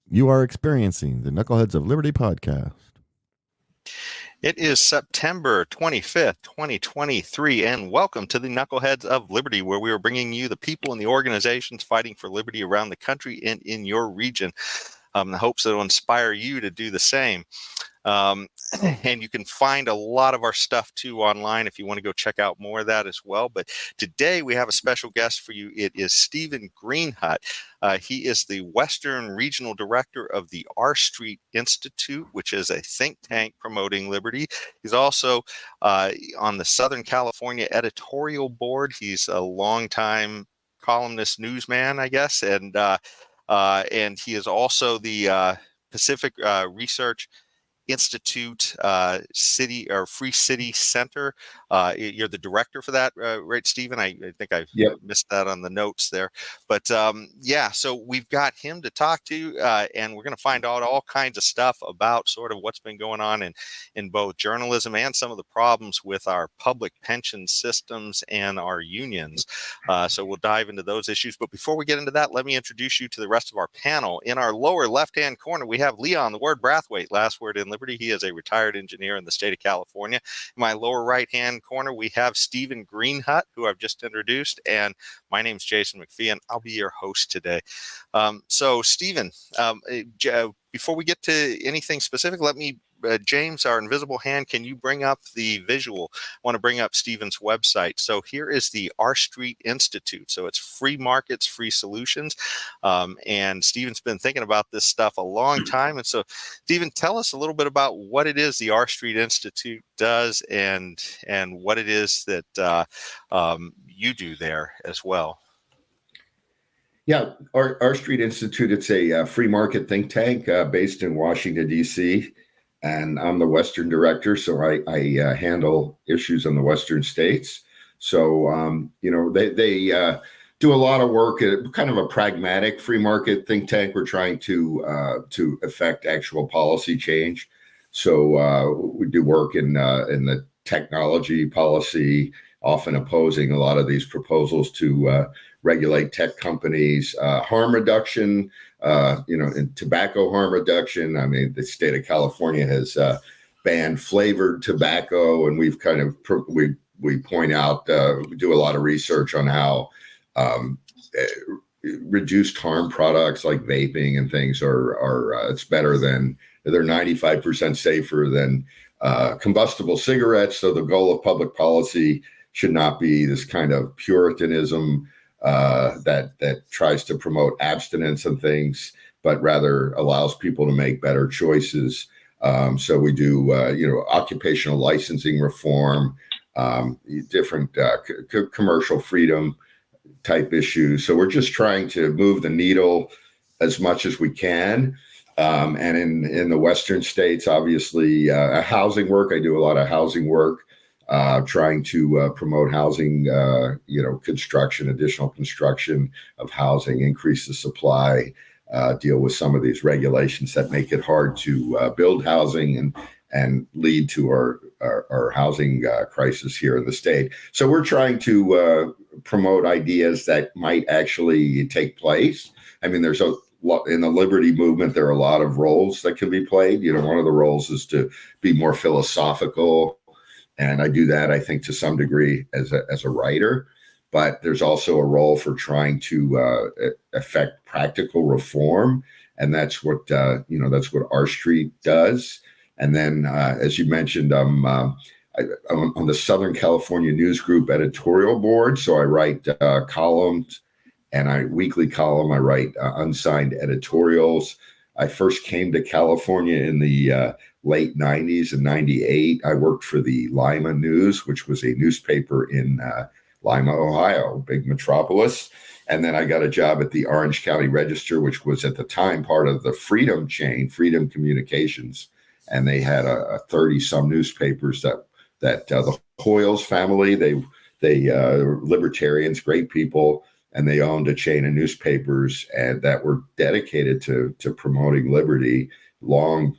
You are experiencing the Knuckleheads of Liberty podcast. It is September 25th, 2023, and welcome to the Knuckleheads of Liberty, where we are bringing you the people and the organizations fighting for liberty around the country and in your region, in the hopes that it will inspire you to do the same. And you can find a lot of our stuff too online if you want to go check out more of that as well. But today we have a special guest for you. It is Steven Greenhut. He is the Western Regional Director of the R Street Institute, which is a think tank promoting liberty. He's also on the Southern California editorial board. He's a longtime columnist newsman, I guess, and he is also the Pacific Research Institute City or Free City Center. You're the director for that, right, Stephen? I think I missed that on the notes there. But yeah, so we've got him to talk to, and we're going to find out all kinds of stuff about sort of what's been going on in both journalism and some of the problems with our public pension systems and our unions. So we'll dive into those issues. But before we get into that, let me introduce you to the rest of our panel. In our lower left-hand corner, we have Leon, the word Brathwaite, last word in Liberty. He is a retired engineer in the state of California. In my lower right-hand corner, we have Steven Greenhut, who I've just introduced, and my name's Jason McPhee. I'll be your host today. So, Steven, before we get to anything specific, let me James, our invisible hand, can you bring up the visual? I want to bring up Steven's website. So here is the R Street Institute. So it's free markets, free solutions. And Steven's been thinking about this stuff a long time. And so, Steven, tell us a little bit about what it is the R Street Institute does and what it is that you do there as well. Yeah, R Street Institute, it's a free market think tank based in Washington, D.C., and I'm the Western director, so I handle issues in the Western states. So, they do a lot of work at kind of a pragmatic free market think tank. We're trying to affect actual policy change. So we do work in the technology policy, often opposing a lot of these proposals to regulate tech companies, harm reduction, in tobacco harm reduction. I mean, the state of California has banned flavored tobacco, and we've kind of we point out, we do a lot of research on how reduced harm products like vaping and things are it's better than, they're 95% safer than combustible cigarettes. So the goal of public policy should not be this kind of puritanism that tries to promote abstinence and things, but rather allows people to make better choices. So we do, occupational licensing reform, different commercial freedom type issues. So we're just trying to move the needle as much as we can. And in the Western states, obviously, housing work, I do a lot of housing work. Trying to promote housing, construction, additional construction of housing, increase the supply, deal with some of these regulations that make it hard to build housing and lead to our housing crisis here in the state. So we're trying to promote ideas that might actually take place. I mean, there's in the liberty movement, there are a lot of roles that can be played. One of the roles is to be more philosophical. And I do that, I think, to some degree as a writer, but there's also a role for trying to affect practical reform, and that's what R Street does. And then, as you mentioned, I'm on the Southern California News Group editorial board, so I write columns, and weekly column. I write unsigned editorials. I first came to California in the late 90s. In 98, I worked for the Lima News, which was a newspaper in Lima, Ohio, big metropolis. And then I got a job at the Orange County Register, which was at the time part of the Freedom chain, Freedom Communications. And they had a 30-some newspapers that the Hoyles family, they libertarians, great people, and they owned a chain of newspapers and that were dedicated to promoting liberty. Long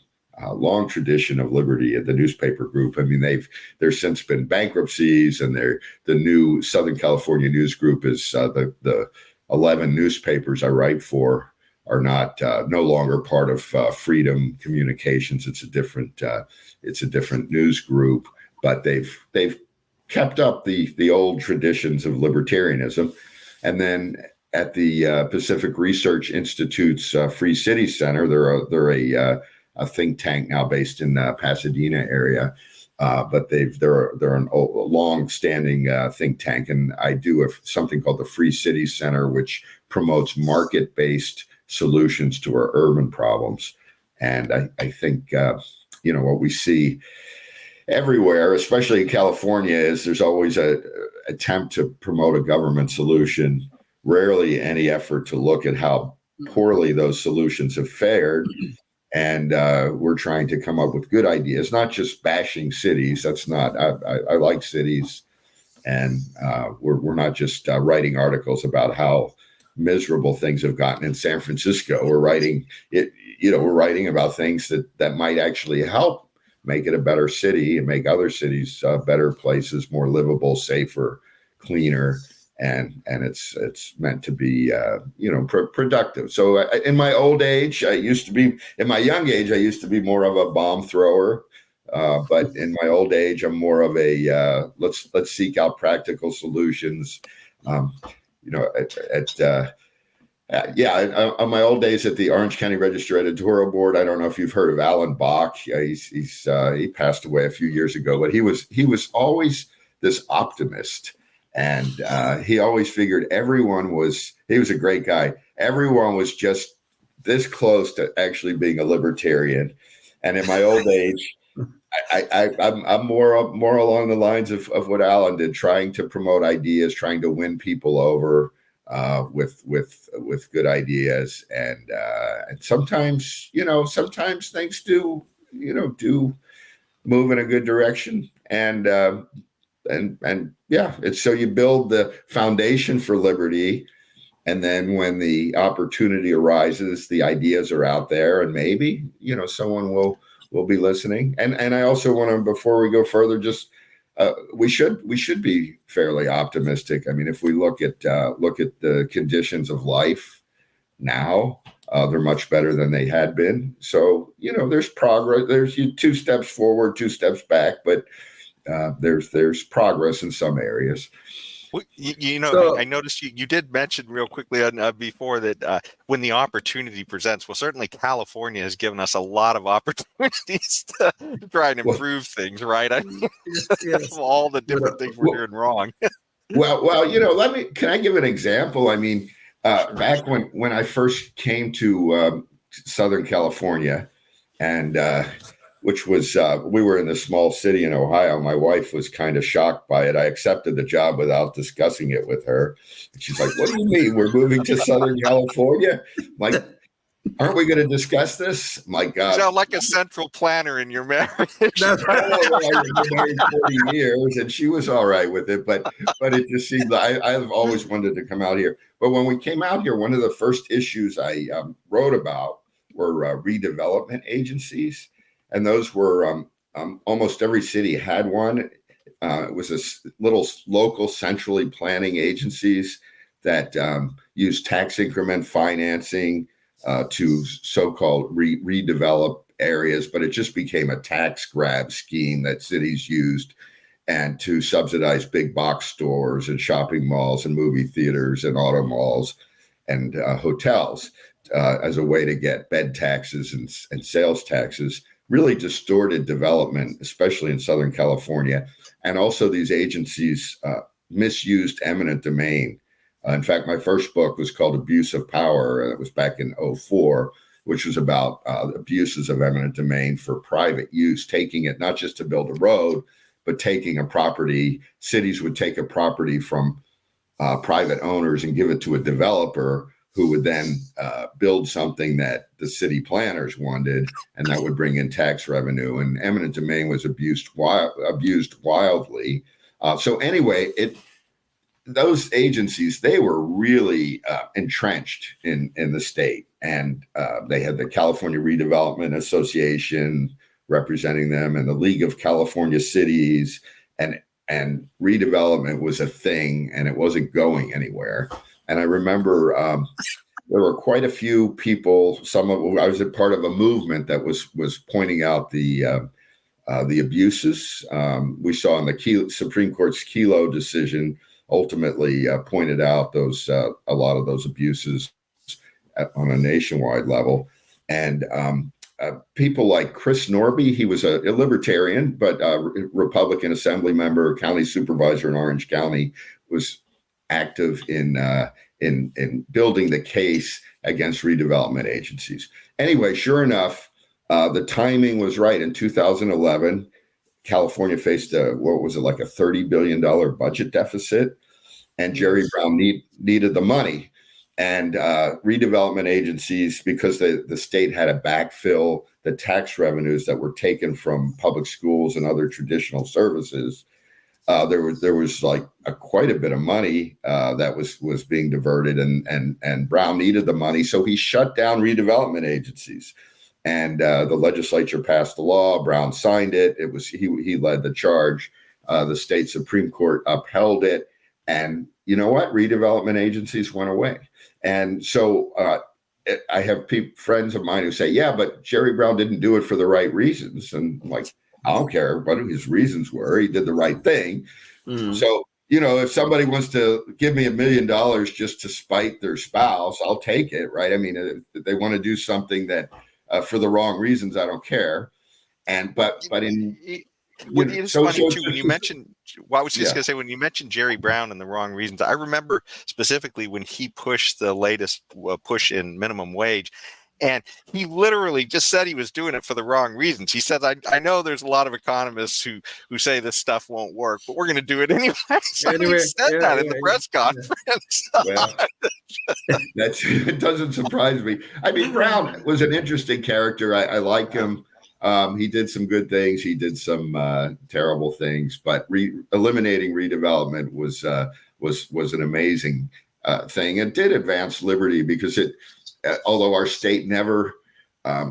tradition of liberty at the newspaper group. I mean, there's since been bankruptcies, and the new Southern California News Group is the 11 newspapers I write for are not no longer part of Freedom Communications. It's a different news group, but they've kept up the old traditions of libertarianism. And then at the Pacific Research Institute's Free Cities Center, they're a think tank now based in Pasadena area. But they're a long-standing think tank, and I do something called the Free Cities Center, which promotes market-based solutions to our urban problems. And I think what we see everywhere, especially in California, is there's always a attempt to promote a government solution. Rarely any effort to look at how poorly those solutions have fared. And we're trying to come up with good ideas, not just bashing cities. That's not. I like cities, and we're not just writing articles about how miserable things have gotten in San Francisco. We're writing it. We're writing about things that might actually help make it a better city and make other cities better places, more livable, safer, cleaner. And it's meant to be productive. So in my old age, in my young age, I used to be more of a bomb thrower, but in my old age, I'm more of a let's seek out practical solutions. On my old days at the Orange County Register Editorial Board, I don't know if you've heard of Alan Bach. He passed away a few years ago, but he was always this optimist. And he always figured he was a great guy. Everyone was just this close to actually being a libertarian. And in my old age, I'm more along the lines of what Alan did, trying to promote ideas, trying to win people over with good ideas. And sometimes things do move in a good direction. And it's so you build the foundation for liberty, and then when the opportunity arises, the ideas are out there, and maybe someone will be listening. And I also want to, before we go further, just we should be fairly optimistic. I mean, if we look at the conditions of life now, they're much better than they had been. So there's progress. There's 2 steps forward, 2 steps back, but there's progress in some areas. Well, I noticed you did mention real quickly before that when the opportunity presents, well, certainly California has given us a lot of opportunities to try and improve things, right? I mean, yes. All the different things we're doing wrong. Can I give an example? I mean, back when I first came to Southern California, and which was, we were in this small city in Ohio. My wife was kind of shocked by it. I accepted the job without discussing it with her. And she's like, "What do you mean we're moving to Southern California?" I'm like, aren't we going to discuss this? My God. You sound like a central planner in your marriage. That's right. I've been married 40 years, and she was all right with it. But it just seemed I've always wanted to come out here. But when we came out here, one of the first issues I wrote about were redevelopment agencies. And those were almost every city had one. It was a little local centrally planning agencies that used tax increment financing to so-called redevelop areas, but it just became a tax grab scheme that cities used and to subsidize big box stores and shopping malls and movie theaters and auto malls and hotels as a way to get bed taxes and sales taxes. Really distorted development, especially in Southern California. And also these agencies misused eminent domain. In fact, my first book was called Abuse of Power. It was back in 2004, which was about abuses of eminent domain for private use, taking it not just to build a road, but taking a property. Cities would take a property from private owners and give it to a developer who would then build something that the city planners wanted, and that would bring in tax revenue. And eminent domain was abused wildly. So anyway, those agencies, they were really entrenched in the state, and they had the California Redevelopment Association representing them, and the League of California Cities, and redevelopment was a thing, and it wasn't going anywhere. And I remember there were quite a few people. I was a part of a movement that was pointing out the abuses we saw in the Supreme Court's Kelo decision. Ultimately, pointed out a lot of those abuses on a nationwide level, and people like Chris Norby. He was a libertarian, but Republican Assembly member, county supervisor in Orange County, was active in building the case against redevelopment agencies. Anyway, sure enough, the timing was right. In 2011, California faced like a $30 billion budget deficit, and Jerry Brown needed the money. And redevelopment agencies, because the state had to backfill the tax revenues that were taken from public schools and other traditional services, there was like quite a bit of money that was being diverted, and Brown needed the money, so he shut down redevelopment agencies. And the legislature passed the law. Brown signed it. It was he led the charge. The state Supreme Court upheld it, and you know what? Redevelopment agencies went away. And so I have friends of mine who say, "Yeah, but Jerry Brown didn't do it for the right reasons." And I'm like, I don't care what his reasons were. He did the right thing. So, if somebody wants to give me $1 million just to spite their spouse, I'll take it, right? I mean, if they want to do something that for the wrong reasons, I don't care. It's funny too when you mentioned. Well, I was just going to say, when you mentioned Jerry Brown and the wrong reasons, I remember specifically when he pushed the latest push in minimum wage. And he literally just said he was doing it for the wrong reasons. He said, I know there's a lot of economists who say this stuff won't work, but we're going to do it anyway. So he said that in the press conference. It doesn't surprise me. I mean, Brown was an interesting character. I like him. He did some good things. He did some terrible things, but eliminating redevelopment was an amazing thing. It did advance liberty because although our state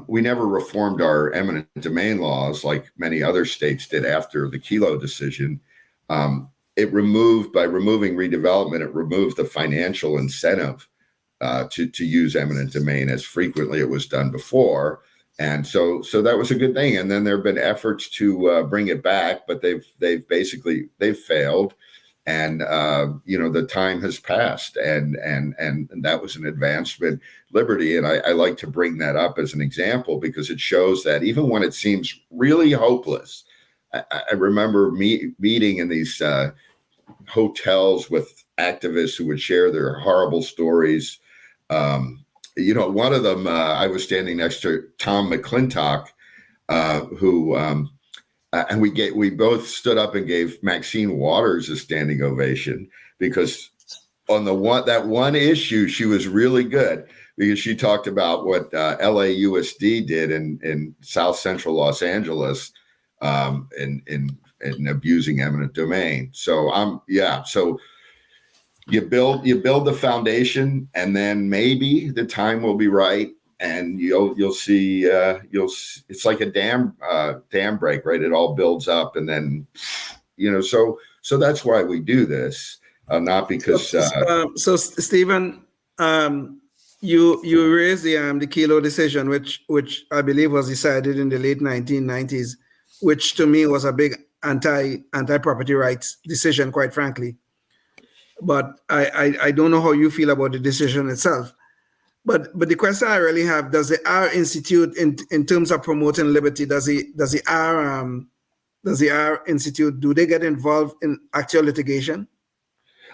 we never reformed our eminent domain laws like many other states did after the Kelo decision. By removing redevelopment, it removed the financial incentive to use eminent domain as frequently it was done before. And so that was a good thing. And then there have been efforts to bring it back, but they've failed. And the time has passed, and that was an advancement, liberty. And I like to bring that up as an example because it shows that even when it seems really hopeless, I remember meeting in these hotels with activists who would share their horrible stories. One of them, I was standing next to Tom McClintock, who. And we both stood up and gave Maxine Waters a standing ovation because on that one issue, she was really good because she talked about what LAUSD did in South Central Los Angeles in abusing eminent domain. So so you build the foundation, and then maybe the time will be right. And you'll see it's like a dam break, right? It all builds up, and then so that's why we do this, not because. So Stephen, you raised the Kelo decision, which I believe was decided in the late 1990s, which to me was a big anti-property rights decision, quite frankly. But I don't know how you feel about the decision itself. But the question I really have: does the R Institute, in terms of promoting liberty, does the R Institute, do they get involved in actual litigation?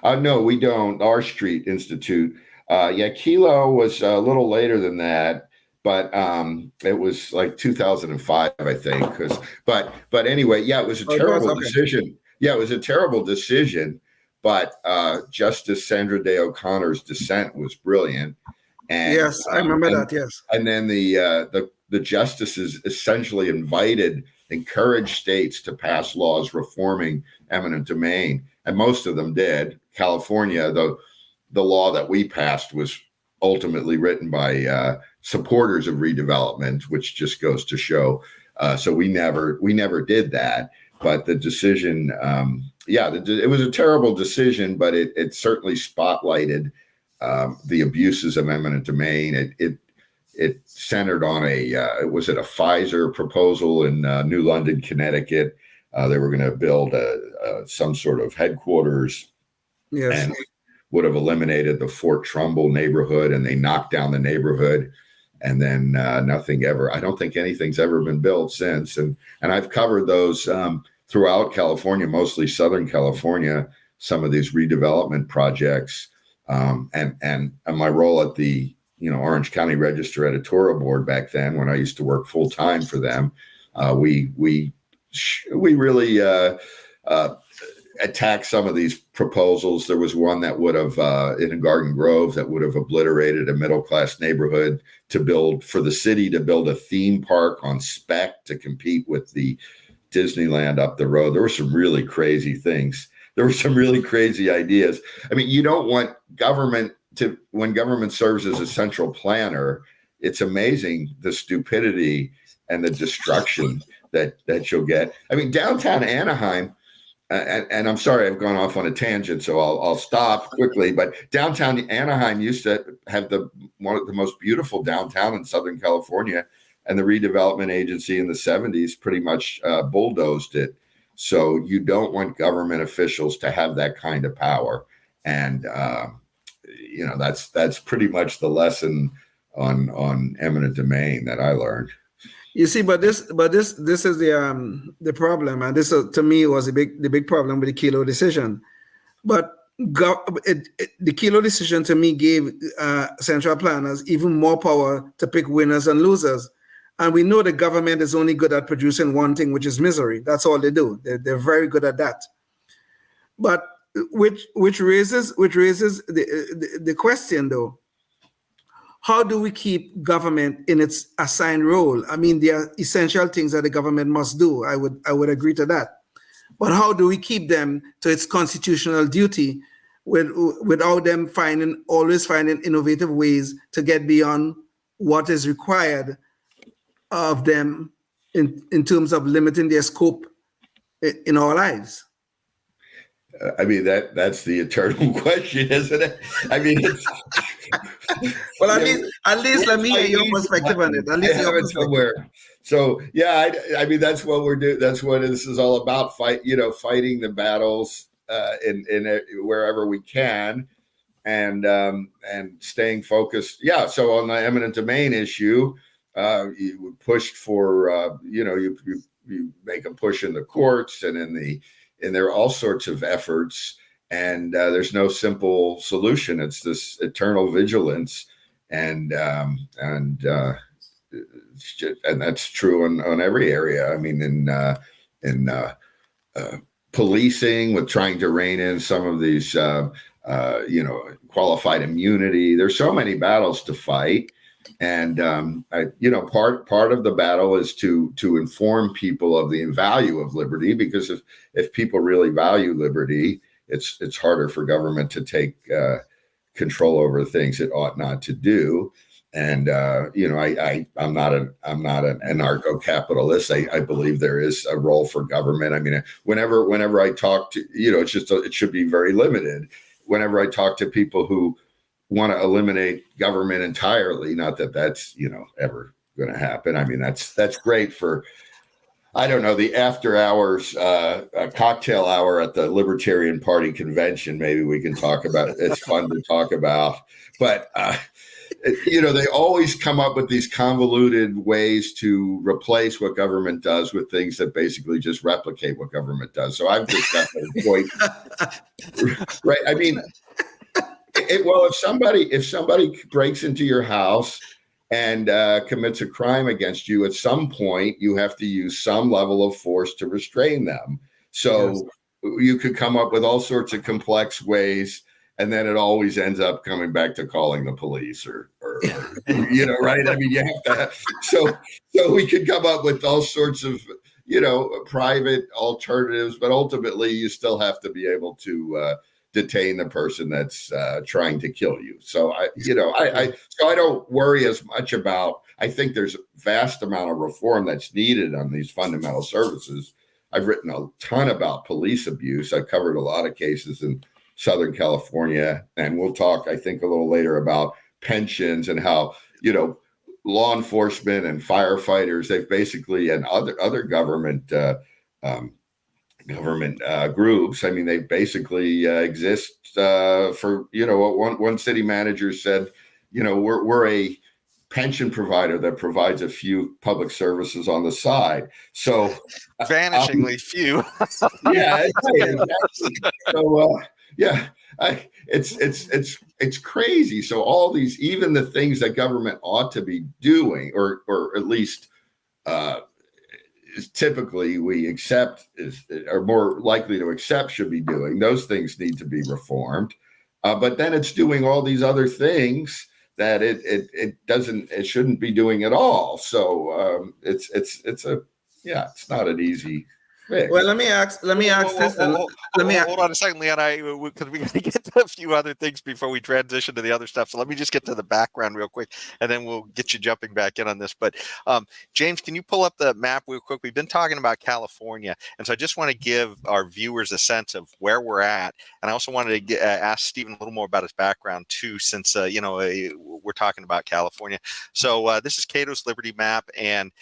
No, we don't. R Street Institute. Kelo was a little later than that, but it was like 2005, I think. But anyway, it was a terrible decision. Yeah, it was a terrible decision. But Justice Sandra Day O'Connor's dissent was brilliant. And, yes, I remember that. Yes, and then the justices essentially encouraged states to pass laws reforming eminent domain, and most of them did. California, the law that we passed was ultimately written by supporters of redevelopment, which just goes to show. So we never did that. But the decision, it was a terrible decision, but it certainly spotlighted the abuses of eminent domain. It centered on was it a Pfizer proposal in New London, Connecticut? They were going to build some sort of headquarters, and would have eliminated the Fort Trumbull neighborhood, and they knocked down the neighborhood, and then nothing ever. I don't think anything's ever been built since. And I've covered those throughout California, mostly Southern California, some of these redevelopment projects, and my role at the Orange County Register editorial board back then, when I used to work full time for them, we really attacked some of these proposals. There was one that would have in Garden Grove that would have obliterated a middle class neighborhood for the city to build a theme park on spec to compete with the Disneyland up the road. There were some really crazy things. There were some really crazy ideas. I mean, you don't want government when government serves as a central planner, it's amazing the stupidity and the destruction that you'll get. I mean, downtown Anaheim, and I'm sorry I've gone off on a tangent, so I'll stop quickly. But downtown Anaheim used to have one of the most beautiful downtown in Southern California, and the redevelopment agency in the 70s pretty much bulldozed it. So you don't want government officials to have that kind of power, and that's pretty much the lesson on eminent domain that I learned. You see, but this is the problem, and this to me was the big problem with the Kelo decision. But the Kelo decision to me gave central planners even more power to pick winners and losers. And we know the government is only good at producing one thing, which is misery. That's all they do. They're very good at that. But which raises the question, though. How do we keep government in its assigned role? I mean, there are essential things that the government must do. I would agree to that. But how do we keep them to its constitutional duty without them always finding innovative ways to get beyond what is required of them in terms of limiting their scope in our lives? I mean, that's the eternal question, isn't it? I mean, it's, well, at least let me hear your perspective on it. At least your perspective. Somewhere. So, yeah, I mean, that's what we're doing. That's what this is all about. Fighting the battles in wherever we can, and staying focused. Yeah. So on the eminent domain issue, you pushed for you make a push in the courts and there are all sorts of efforts, and there's no simple solution. It's this eternal vigilance, and that's true on every area. I mean, in policing, with trying to rein in some of these, qualified immunity. There's so many battles to fight. And part of the battle is to inform people of the value of liberty, because if people really value liberty, it's harder for government to take control over things it ought not to do. And I'm not an anarcho-capitalist. I believe there is a role for government. I mean, whenever I talk to it should be very limited. Whenever I talk to people who want to eliminate government entirely, not that that's ever going to happen. I mean, that's great for, I don't know, the after hours cocktail hour at the Libertarian Party convention. Maybe we can talk about it. It's fun to talk about, but they always come up with these convoluted ways to replace what government does with things that basically just replicate what government does. So I've just got the point, right? I mean, if somebody breaks into your house and commits a crime against you, at some point you have to use some level of force to restrain them. So you could come up with all sorts of complex ways, and then it always ends up coming back to calling the police or right? I mean, you have to. So we could come up with all sorts of private alternatives, but ultimately you still have to be able to detain the person that's trying to kill you. So I don't worry as much about. I think there's a vast amount of reform that's needed on these fundamental services. I've written a ton about police abuse. I've covered a lot of cases in Southern California. And we'll talk, I think, a little later about pensions and how, law enforcement and firefighters, they've basically, and other government groups, I mean, they basically exist for, what one city manager said, we're a pension provider that provides a few public services on the side. So vanishingly few. Yeah, exactly. So it's crazy. So all these, even the things that government ought to be doing, or at least typically we accept are more likely to accept should be doing, those things need to be reformed. But then it's doing all these other things that it shouldn't be doing at all. So it's not an easy fix. Well, let me ask this. Hold on a second, Leon, because we got to get to a few other things before we transition to the other stuff. So let me just get to the background real quick, and then we'll get you jumping back in on this. But James, can you pull up the map real quick? We've been talking about California, and so I just want to give our viewers a sense of where we're at. And I also wanted to ask Steven a little more about his background too, since we're talking about California. So this is Cato's Liberty map, and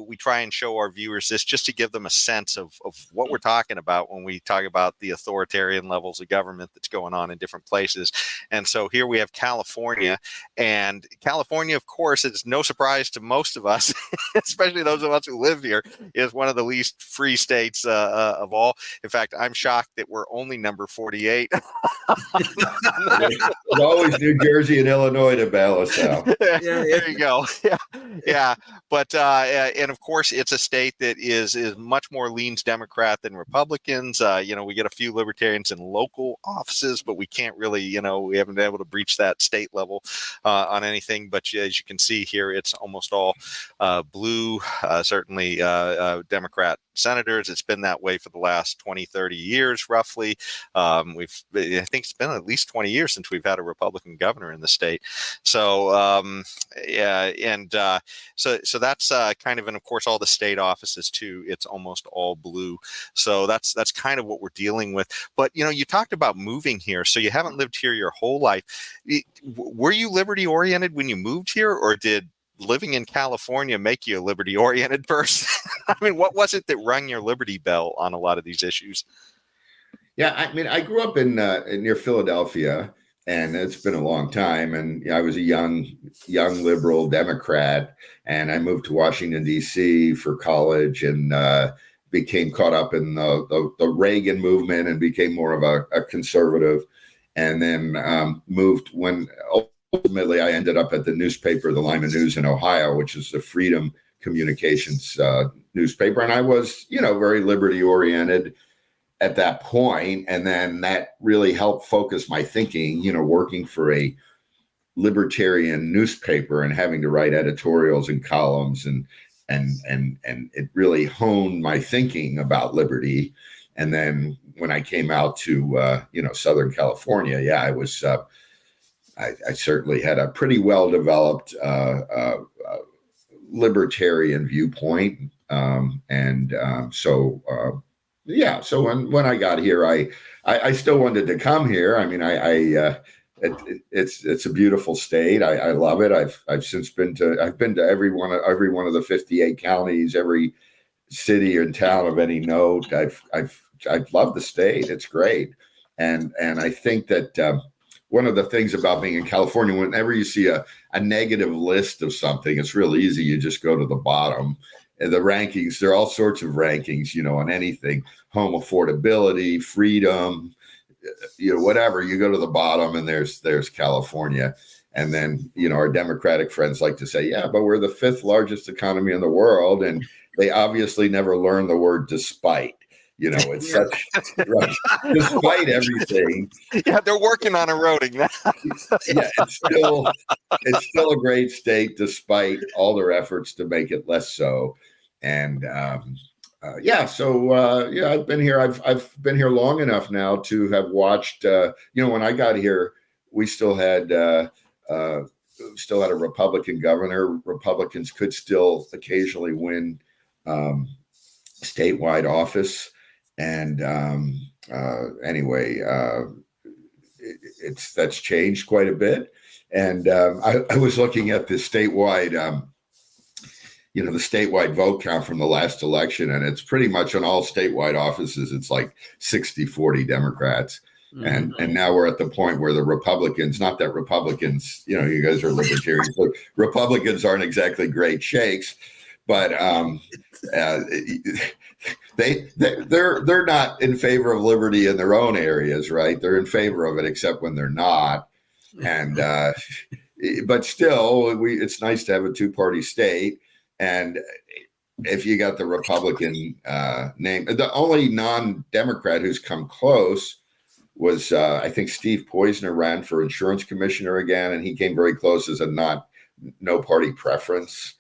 we try and show our viewers this just to give them a sense of what we're talking about when we talk about the authoritarian levels of government that's going on in different places. And so here we have California, and California, of course, it's no surprise to most of us, especially those of us who live here, is one of the least free states of all. In fact, I'm shocked that we're only number 48. There's always New Jersey and Illinois to bail us out. There you go. Yeah. But and of course, it's a state that is much more leans Democrat than Republicans. We get a few libertarians in local offices, but we can't really, we haven't been able to breach that state level on anything. But as you can see here, it's almost all blue, certainly Democrat senators. It's been that way for the last 20, 30 years, roughly. I think it's been at least 20 years since we've had a Republican governor in the state. So, so that's kind of, and of course, all the state offices too, it's almost all blue. So that's kind of what we're dealing with. But, you talked about moving here. So you haven't lived here your whole life. Were you liberty oriented when you moved here, or did living in California make you a liberty oriented person? I mean, what was it that rung your liberty bell on a lot of these issues? Yeah, I mean, I grew up in near Philadelphia, and it's been a long time. And I was a young liberal Democrat, and I moved to Washington, D.C. for college, and became caught up in the Reagan movement and became more of a conservative. And then moved when ultimately I ended up at the newspaper, the Lima News in Ohio, which is the Freedom Communications newspaper. And I was, very liberty oriented at that point. And then that really helped focus my thinking, working for a libertarian newspaper and having to write editorials and columns, and it really honed my thinking about liberty. And then when I came out to, Southern California, I was, I certainly had a pretty well-developed libertarian viewpoint. So when I got here, I still wanted to come here. I mean, it's a beautiful state. I love it. I've since been to every one of the 58 counties, every city and town of any note. I love the state. It's great. And I think that one of the things about being in California, whenever you see a negative list of something, it's real easy. You just go to the bottom. And the rankings, there are all sorts of rankings, on anything, home affordability, freedom, whatever. You go to the bottom, and there's California. And then, our Democratic friends like to say, yeah, but we're the 5th largest economy in the world. And they obviously never learned the word despite. It's such, right, despite everything. Yeah, they're working on eroding that. Yeah, it's still a great state despite all their efforts to make it less so. And I've been here. I've been here long enough now to have watched. When I got here, we still had a Republican governor. Republicans could still occasionally win statewide office. And that's changed quite a bit. And I was looking at the statewide, the statewide vote count from the last election, and it's pretty much on all statewide offices. It's like 60-40 Democrats. And now we're at the point where the Republicans, not that Republicans, you guys are libertarians, but Republicans aren't exactly great shakes, but they're not in favor of liberty in their own areas, right? They're in favor of it, except when they're not. And but still, it's nice to have a two-party state. And if you got the Republican name, the only non-Democrat who's come close was I think Steve Poizner ran for insurance commissioner again, and he came very close as a no party preference.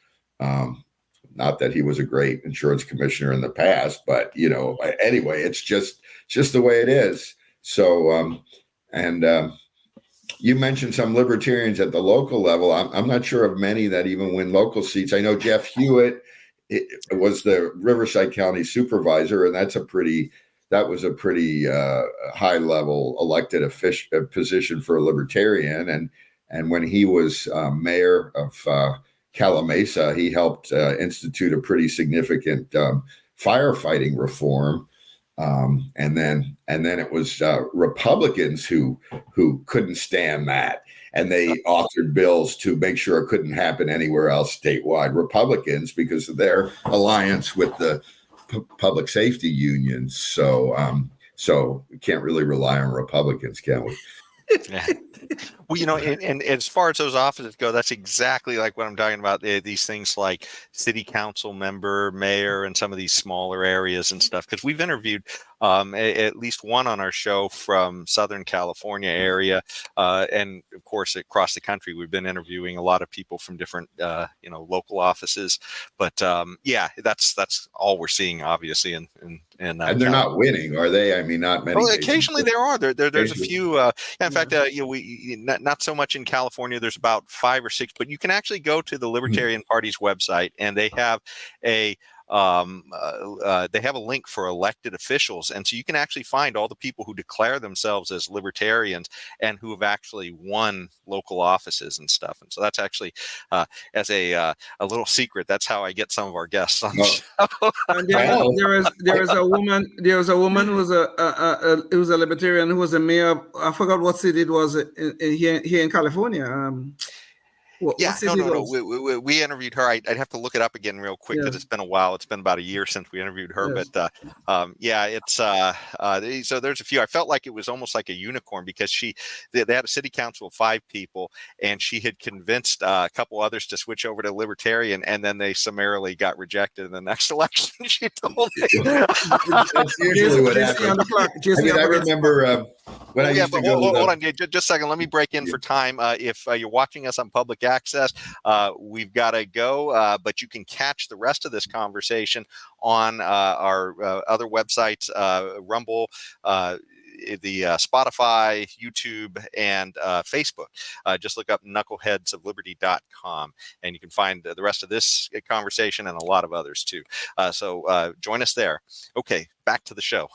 Not that he was a great insurance commissioner in the past, but anyway, it's just the way it is. So you mentioned some libertarians at the local level. I'm not sure of many that even win local seats. I know Jeff Hewitt was the Riverside County supervisor, and that was a pretty high level elected position for a libertarian. And when he was mayor of Calamasa, he helped institute a pretty significant firefighting reform. And then it was Republicans who couldn't stand that, and they authored bills to make sure it couldn't happen anywhere else statewide. Republicans, because of their alliance with the public safety unions. So we can't really rely on Republicans, can we? Yeah. Well, and as far as those offices go, that's exactly like what I'm talking about. These things like city council member, mayor, and some of these smaller areas and stuff. Because we've interviewed at least one on our show from Southern California area, and of course across the country, we've been interviewing a lot of people from different local offices. But that's all we're seeing, obviously, and they're not winning, are they? I mean, not many. Well, occasionally there are. There's a few. In fact, we not so much in California. There's about 5 or 6, but you can actually go to the Libertarian Party's website, and they have a link for elected officials, and so you can actually find all the people who declare themselves as libertarians and who have actually won local offices and stuff. And so that's actually as a little secret. That's how I get some of our guests on the show. And there was a woman. There was a woman who was a libertarian who was the mayor of, I forgot what city it was here in California. We interviewed her. I'd have to look it up again real quick because it's been a while. It's been about a year since we interviewed her. Yes. But it's so there's a few. I felt like it was almost like a unicorn because they had a city council of 5 people, and she had convinced a couple others to switch over to Libertarian, and then they summarily got rejected in the next election. She told me. That's usually what happens. I remember when I used to go. Hold on, just a second. Let me break in for time. If you're watching us on public access, we've got to go, but you can catch the rest of this conversation on our other websites, Rumble, the Spotify, YouTube, and Facebook. Just look up knuckleheadsofliberty.com, and you can find the rest of this conversation and a lot of others too. So join us there. Okay, back to the show.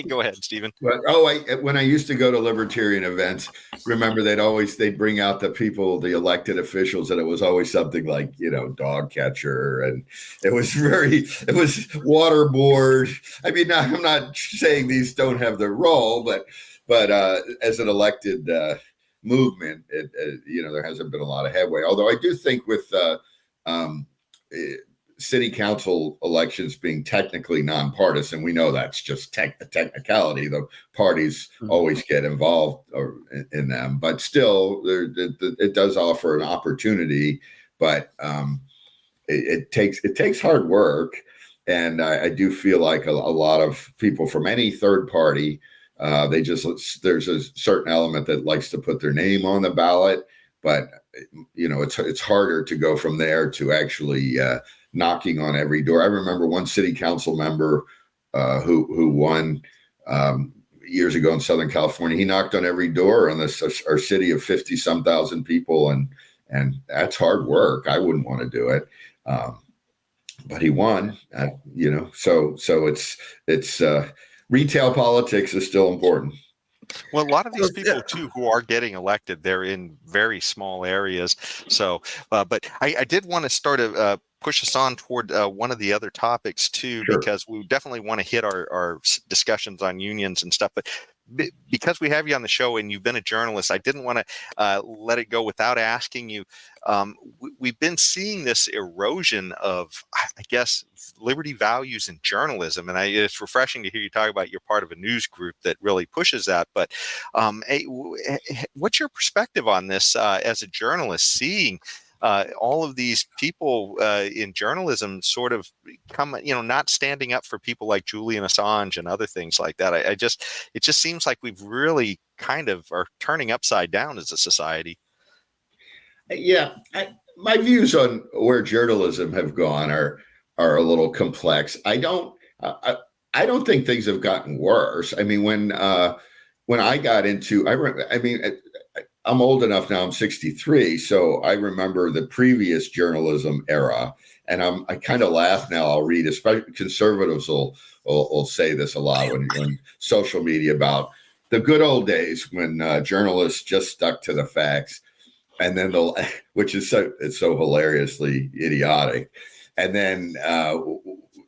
Go ahead, Steven. When I used to go to libertarian events, remember they'd bring out the people, the elected officials, and it was always something like, dog catcher, and it was water board. I mean, I'm not saying these don't have their role, but as an elected movement, there hasn't been a lot of headway. Although I do think with city council elections being technically nonpartisan, we know that's just a technicality. The parties always get involved in them, but still, it does offer an opportunity. But it takes hard work, and I do feel like a lot of people from any third party, there's a certain element that likes to put their name on the ballot, but it's harder to go from there to actually knocking on every door. I remember one city council member who won years ago in Southern California. He knocked on every door in our city of 50-some thousand people, and that's hard work. I wouldn't want to do it, but he won. So it's retail politics is still important. Well, a lot of these So, people too who are getting elected, they're in very small areas. So, but I did want to start a push us on toward one of the other topics too, Sure. because we definitely want to hit our discussions on unions and stuff. But because we have you on the show and you've been a journalist, I didn't want to let it go without asking you. We've been seeing this erosion of, I guess, liberty values in journalism, and it's refreshing to hear you talk about you're part of a news group that really pushes that. But what's your perspective on this as a journalist, seeing all of these people in journalism sort of come, not standing up for people like Julian Assange and other things like that? It just seems like we've really kind of are turning upside down as a society. Yeah, my views on where journalism have gone are a little complex. I don't think things have gotten worse. I mean, when I got into, I'm old enough now. I'm 63, so I remember the previous journalism era, and I kind of laugh now. I'll read, especially conservatives will say this a lot when social media about the good old days when journalists just stuck to the facts, and then which is it's so hilariously idiotic, and then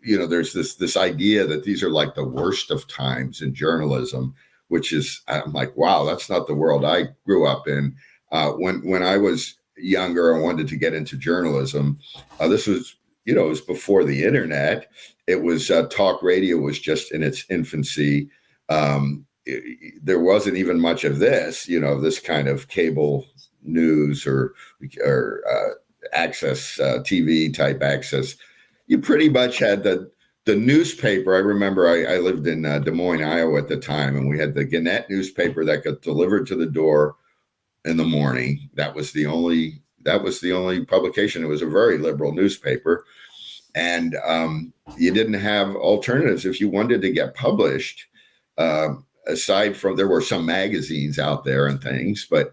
there's this idea that these are like the worst of times in journalism, which is, I'm like, wow, that's not the world I grew up in. When I was younger and wanted to get into journalism, this was, it was before the internet. It was talk radio was just in its infancy. There wasn't even much of this, this kind of cable news or access, TV type access. You pretty much had the newspaper. I remember I lived in Des Moines, Iowa at the time, and we had the Gannett newspaper that got delivered to the door in the morning. That was the only publication. It was a very liberal newspaper, and you didn't have alternatives if you wanted to get published. Aside from, there were some magazines out there and things, but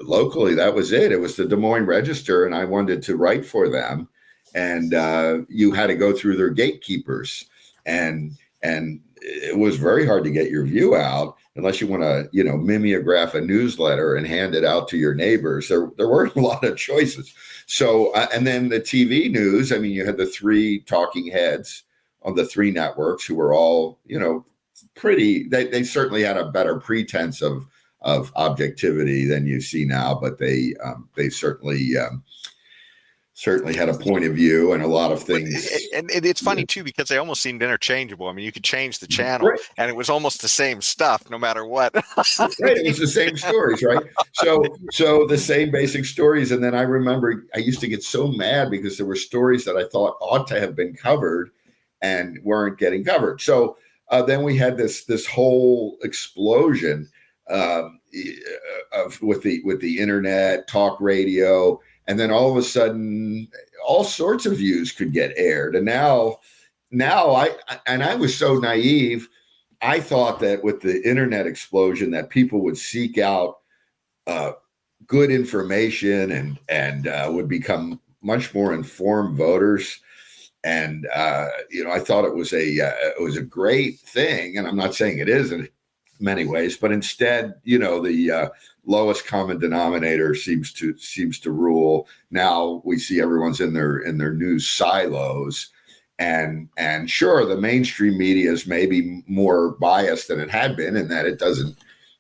locally that was it. It was the Des Moines Register, and I wanted to write for them. And you had to go through their gatekeepers, and it was very hard to get your view out unless you want to, mimeograph a newsletter and hand it out to your neighbors. There weren't a lot of choices. So, and then the TV news. I mean, you had the three talking heads on the three networks who were all, pretty. They certainly had a better pretense of objectivity than you see now, but they certainly had a point of view and a lot of things. And it's funny too, because they almost seemed interchangeable. I mean, you could change the channel, right, and it was almost the same stuff no matter what. Right. It was the same stories, right? So the same basic stories. And then I remember I used to get so mad because there were stories that I thought ought to have been covered and weren't getting covered. So then we had this whole explosion with the internet, talk radio. And then all of a sudden, all sorts of views could get aired. And now I was so naive. I thought that with the internet explosion, that people would seek out good information and would become much more informed voters. And I thought it was a great thing. And I'm not saying it is in many ways, but instead, the lowest common denominator seems to rule. Now we see everyone's in their news silos, and sure, the mainstream media is maybe more biased than it had been, in that it doesn't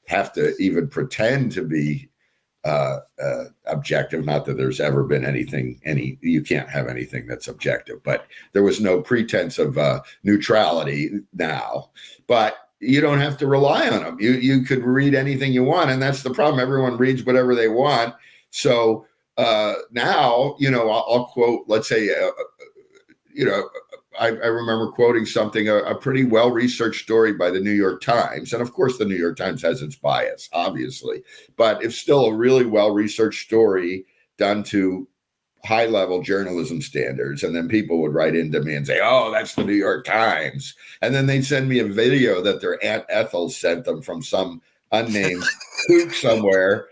have to even pretend to be objective. Not that there's ever been you can't have anything that's objective, but there was no pretense of neutrality now. But you don't have to rely on them. You could read anything you want, and that's the problem. Everyone reads whatever they want. So now, I'll quote. Let's say, I remember quoting something, a pretty well-researched story by the New York Times, and of course, the New York Times has its bias, obviously, but it's still a really well-researched story done to high-level journalism standards. And then people would write into me and say, oh, that's the New York Times. And then they'd send me a video that their Aunt Ethel sent them from some unnamed kook somewhere,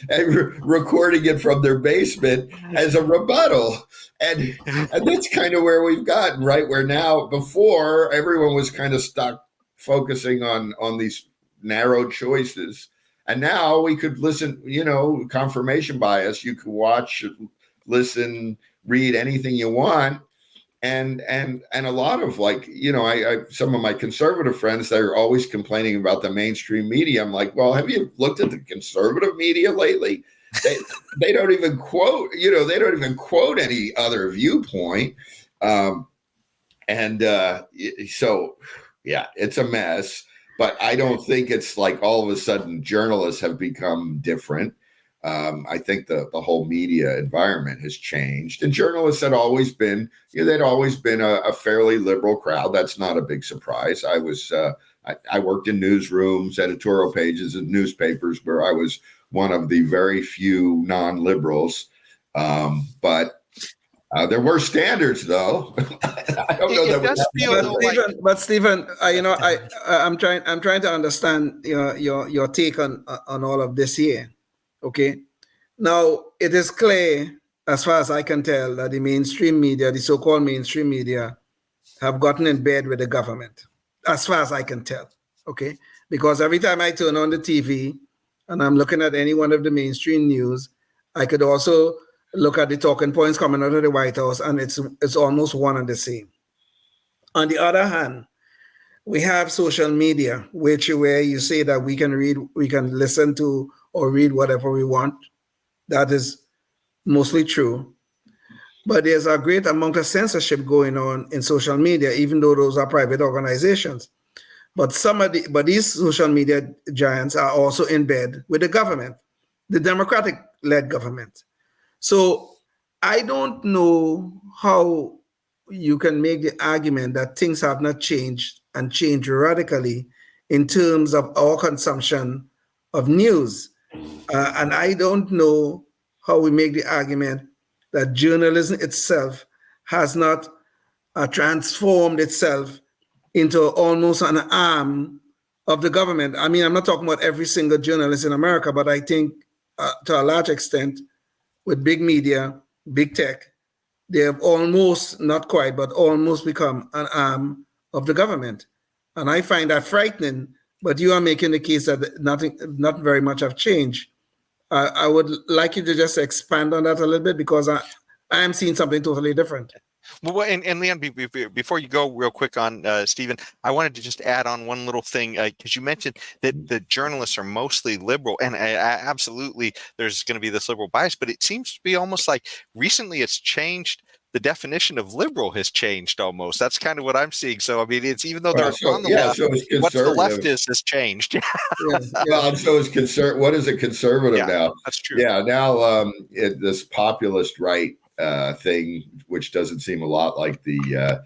and recording it from their basement as a rebuttal. And that's kind of where we've gotten, right? Where now, before, everyone was kind of stuck focusing on these narrow choices. And now we could listen, confirmation bias. You could watch, listen, read anything you want. And a lot of I some of my conservative friends, they're always complaining about the mainstream media. I'm like, well, have you looked at the conservative media lately? They don't even quote, they don't even quote any other viewpoint. So yeah, it's a mess. But I don't think it's like all of a sudden journalists have become different. I think the whole media environment has changed, and journalists had always been, they'd always been a fairly liberal crowd. That's not a big surprise. I worked in newsrooms, editorial pages in newspapers, where I was one of the very few non-liberals. But there were standards, though. I don't know it does feel though, but Stephen, I'm trying to understand your take on all of this here. Okay, now it is clear, as far as I can tell, that the mainstream media, the so-called mainstream media, have gotten in bed with the government, as far as I can tell. Okay, because every time I turn on the TV and I'm looking at any one of the mainstream news, I could also look at the talking points coming out of the White House, and it's almost one and the same. On the other hand, we have social media, where you say that we can listen to or read whatever we want. That is mostly true. But there's a great amount of censorship going on in social media, even though those are private organizations. But these social media giants are also in bed with the government, the Democratic-led government. So I don't know how you can make the argument that things have not changed and changed radically in terms of our consumption of news. And I don't know how we make the argument that journalism itself has not transformed itself into almost an arm of the government. I mean, I'm not talking about every single journalist in America, but I think to a large extent, with big media, big tech, they have almost, not quite, but almost become an arm of the government. And I find that frightening, but you are making the case that not very much have changed. I would like you to just expand on that a little bit, because I am seeing something totally different. Well, and Leon, before you go real quick on Stephen, I wanted to just add on one little thing, because you mentioned that the journalists are mostly liberal, and absolutely there's going to be this liberal bias, but it seems to be almost like recently it's changed. The definition of liberal has changed almost. That's kind of what I'm seeing. So, I mean, it's even though they're on the left, what the left is changed. Well, and so is what is a conservative now? That's true. Yeah, now this populist right thing, which doesn't seem a lot like the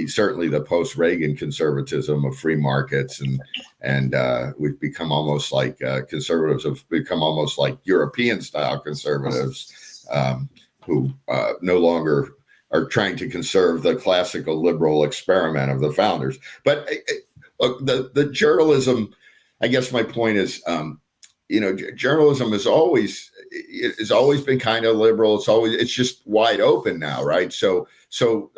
certainly the post-Reagan conservatism of free markets, and we've become almost like conservatives have become almost like European style conservatives who no longer are trying to conserve the classical liberal experiment of the founders. But the journalism, I guess my point is, journalism has always been kind of liberal. It's just wide open now, right? So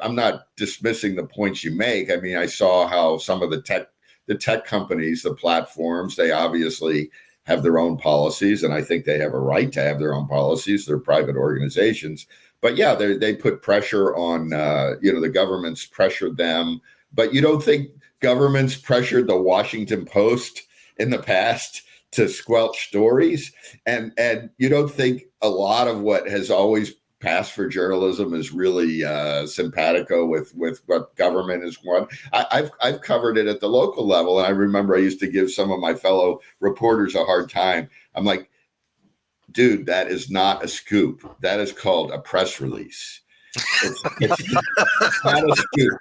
I'm not dismissing the points you make. I mean, I saw how some of the tech companies, the platforms, they obviously have their own policies, and I think they have a right to have their own policies. They're private organizations. But yeah, they put pressure on, the government's pressured them. But you don't think governments pressured the Washington Post in the past to squelch stories? And you don't think a lot of what has always passed for journalism is really simpatico with what government has won? I've covered it at the local level, and I remember I used to give some of my fellow reporters a hard time. I'm like, dude, that is not a scoop. That is called a press release. It's not a scoop.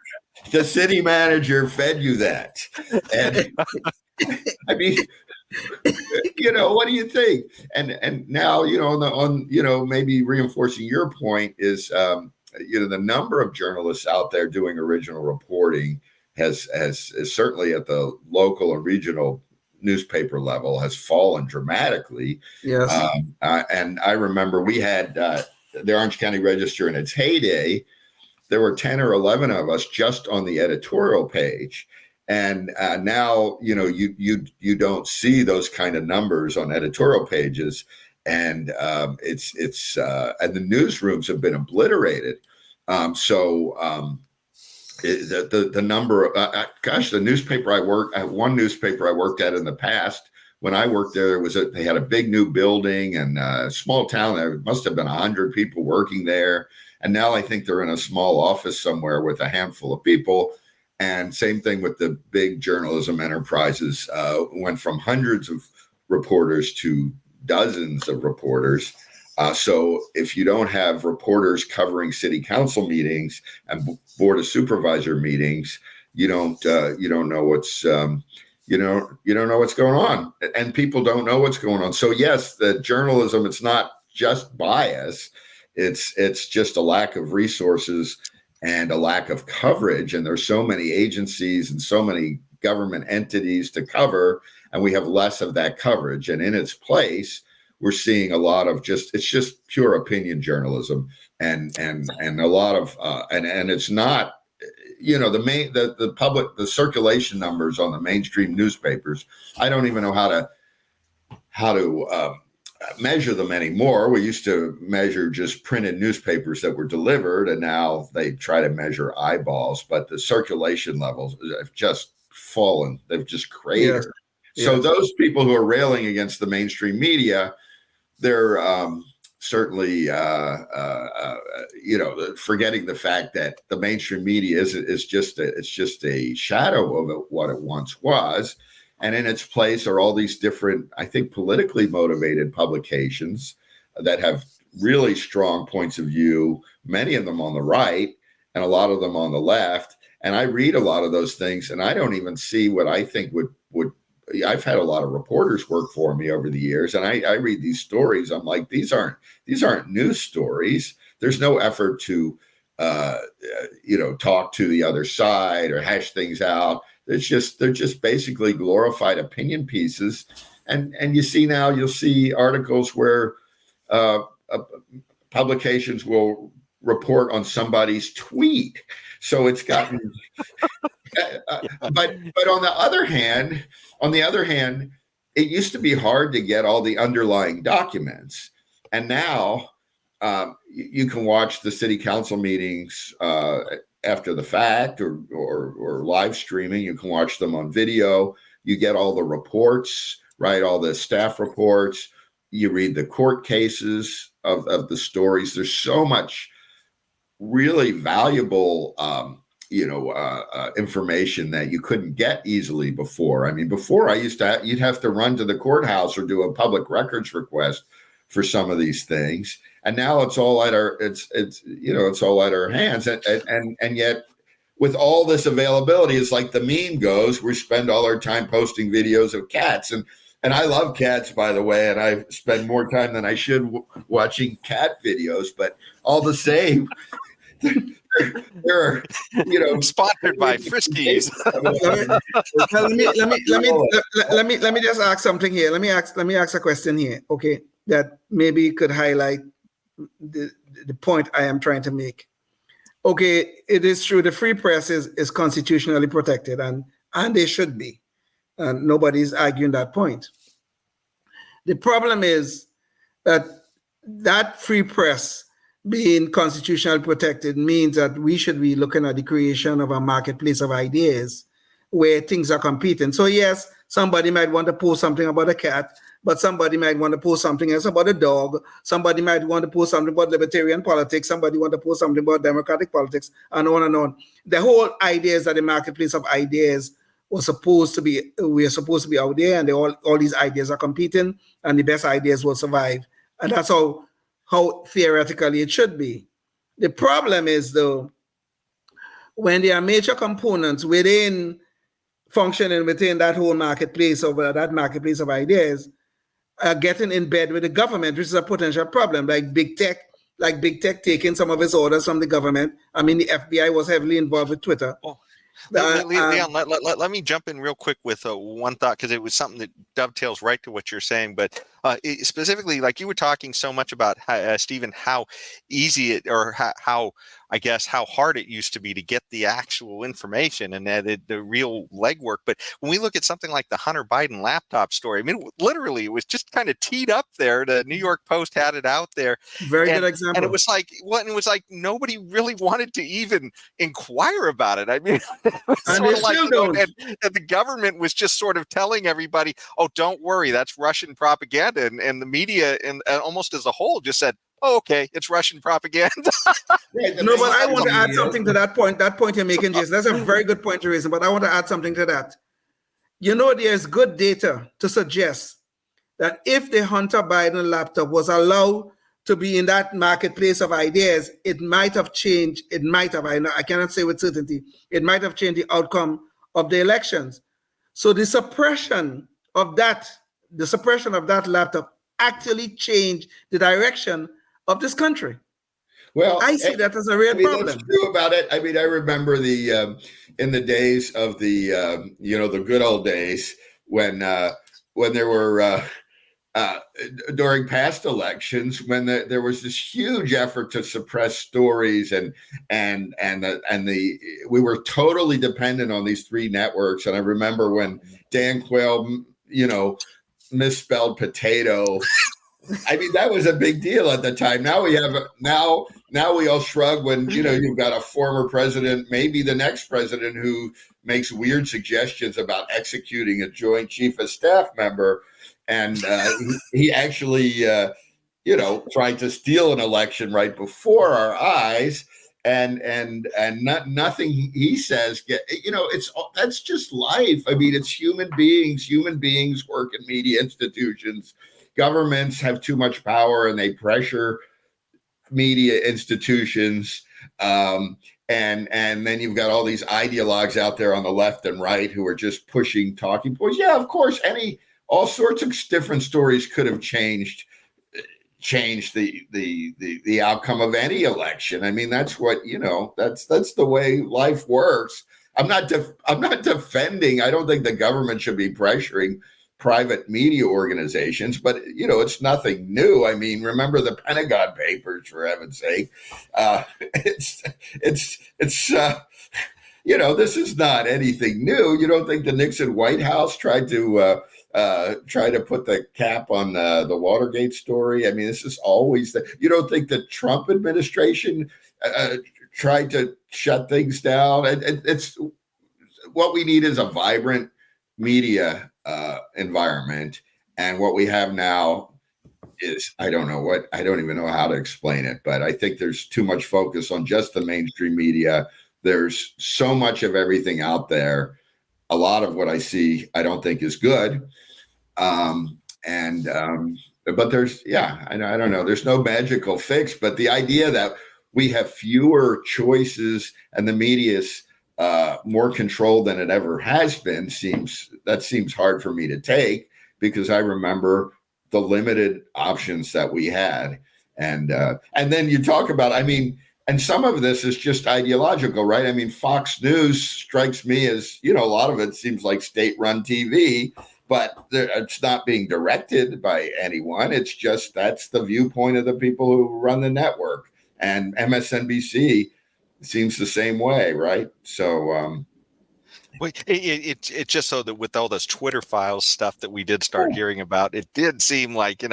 The city manager fed you that. And I mean, what do you think? And now, maybe reinforcing your point is, the number of journalists out there doing original reporting has certainly at the local and regional newspaper level has fallen dramatically. Yes. And I remember we had the Orange County Register in its heyday. There were 10 or 11 of us just on the editorial page. And now, you don't see those kind of numbers on editorial pages, and it's and the newsrooms have been obliterated. The number of the newspaper one newspaper I worked at in the past, when I worked there, they had a big new building and a small town. There must have been 100 people working there, and now I think they're in a small office somewhere with a handful of people. And same thing with the big journalism enterprises, went from hundreds of reporters to dozens of reporters. So if you don't have reporters covering city council meetings and board of supervisor meetings, you don't know what's you don't know what's going on, and people don't know what's going on. So yes, the journalism, it's not just bias, it's just a lack of resources and a lack of coverage. And there's so many agencies and so many government entities to cover, and we have less of that coverage. And in its place, we're seeing a lot of it's just pure opinion journalism, and a lot of and it's not, the circulation numbers on the mainstream newspapers. I don't even know how to measure them anymore. We used to measure just printed newspapers that were delivered, and now they try to measure eyeballs. But the circulation levels have just fallen; they've just cratered. Yes. So those people who are railing against the mainstream media, they're certainly forgetting the fact that the mainstream media is just a shadow of what it once was. And in its place are all these different, I think, politically motivated publications that have really strong points of view, many of them on the right and a lot of them on the left. And I read a lot of those things, and I don't even see what I think would I've had a lot of reporters work for me over the years, and I read these stories. I'm like, these aren't news stories. There's no effort to talk to the other side or hash things out. They're just basically glorified opinion pieces. And you'll see articles where publications will report on somebody's tweet. So it's gotten but on the other hand, it used to be hard to get all the underlying documents. And now you can watch the city council meetings after the fact or live streaming. You can watch them on video. You get all the reports, right? All the staff reports. You read the court cases of the stories. There's so much really valuable information that you couldn't get easily before. I mean, before you'd have to run to the courthouse or do a public records request for some of these things. And now it's all at our hands. And yet with all this availability, it's like the meme goes, we spend all our time posting videos of cats. And I love cats, by the way, and I spend more time than I should watching cat videos, but all the same, there are, sponsored by Friskies. Let me just ask something here. Let me ask a question here, okay, that maybe could highlight the point I am trying to make. Okay, it is true the free press is constitutionally protected, and they should be. And nobody's arguing that point. The problem is that free press being constitutionally protected means that we should be looking at the creation of a marketplace of ideas where things are competing. So yes, somebody might want to post something about a cat, but somebody might want to post something else about a dog. Somebody might want to post something about libertarian politics. Somebody want to post something about democratic politics, and on and on. The whole idea is that the marketplace of ideas we're supposed to be out there, and all these ideas are competing, and the best ideas will survive. And that's how theoretically it should be. The problem is, though, when there are major components functioning within that whole marketplace of ideas, getting in bed with the government, which is a potential problem, like big tech taking some of its orders from the government. I mean, the FBI was heavily involved with Twitter. Leon, let me jump in real quick with one thought, because it was something that dovetails right to what you're saying. But specifically, like you were talking so much about, Stephen, how easy it, or how I guess how hard it used to be to get the actual information and the real legwork. But when we look at something like the Hunter Biden laptop story, I mean, literally, it was just kind of teed up there. The New York Post had it out there. Very good example. And it was like, nobody really wanted to even inquire about it. I mean, and they still don't. And the government was just sort of telling everybody, "Oh, don't worry, that's Russian propaganda," and the media and almost as a whole just said, "Oh, okay, it's Russian propaganda." No, but I want to add something to that point. That point you're making, Jason, that's a very good point to raise. But I want to add something to that. You know, there's good data to suggest that if the Hunter Biden laptop was allowed to be in that marketplace of ideas, it might have changed. It might have. I cannot say with certainty. It might have changed the outcome of the elections. So the suppression of that laptop actually changed the direction of this country. Well, I see that as a real problem. That's true about it. I mean, I remember in the days of the the good old days when there were during past elections, when there was this huge effort to suppress stories and we were totally dependent on these three networks. And I remember when Dan Quayle, misspelled potato. I mean, that was a big deal at the time. Now we all shrug when, you've got a former president, maybe the next president, who makes weird suggestions about executing a Joint Chief of Staff member. And he actually, tried to steal an election right before our eyes. And nothing he says that's just life. I mean, it's human beings work in media institutions. Governments have too much power and they pressure media institutions. And then you've got all these ideologues out there on the left and right who are just pushing talking points. Yeah, of course, all sorts of different stories could have changed the outcome of any election. I mean, that's what, that's the way life works. I'm not defending. I don't think the government should be pressuring private media organizations, but it's nothing new. I mean, remember the Pentagon Papers, for heaven's sake. This is not anything new. You don't think the Nixon White House tried to put the cap on the Watergate story? I mean, this is always you don't think the Trump administration tried to shut things down? It's what we need is a vibrant media environment, and what we have now is I don't even know how to explain it, but I think there's too much focus on just the mainstream media. There's so much of everything out there. A lot of what I see I don't think is good, but there's I don't know, there's no magical fix, but the idea that we have fewer choices and the media's more control than it ever has been seems hard for me to take, because I remember the limited options that we had. And then you talk about, and some of this is just ideological, right? I mean, Fox News strikes me as, a lot of it seems like state-run TV, but it's not being directed by anyone. It's just, that's the viewpoint of the people who run the network. And MSNBC seems the same way, right? So it's just so that with all this Twitter files stuff that we did start hearing about, it did seem like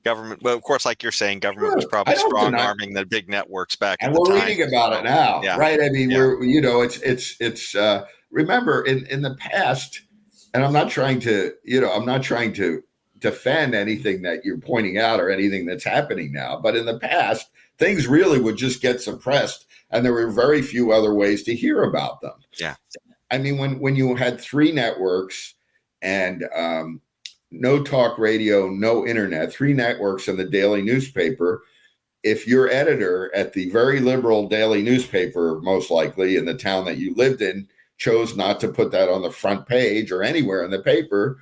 government. Well, of course, like you're saying, government was probably strong arming the big networks back. And we're reading about it now, right? I mean, we're it's remember in the past, and I'm not trying to defend anything that you're pointing out or anything that's happening now, but in the past, things really would just get suppressed, and there were very few other ways to hear about them. Yeah. I mean, when you had three networks and no talk radio, no internet, three networks and the daily newspaper, if your editor at the very liberal daily newspaper, most likely in the town that you lived in, chose not to put that on the front page or anywhere in the paper,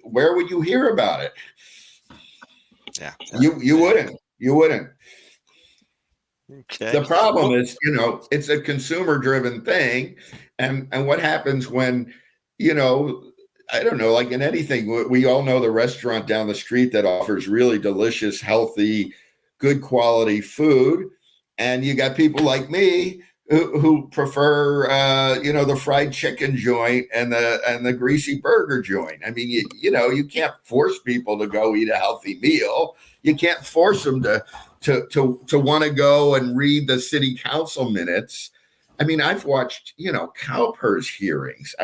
where would you hear about it? Yeah. You wouldn't. Okay. The problem is, it's a consumer-driven thing, and what happens when, I don't know, like in anything, we all know the restaurant down the street that offers really delicious, healthy, good quality food, and you got people like me who prefer, the fried chicken joint and the greasy burger joint. I mean, you can't force people to go eat a healthy meal. You can't force them to want to go and read the city council minutes. I mean, I've watched, CalPERS hearings.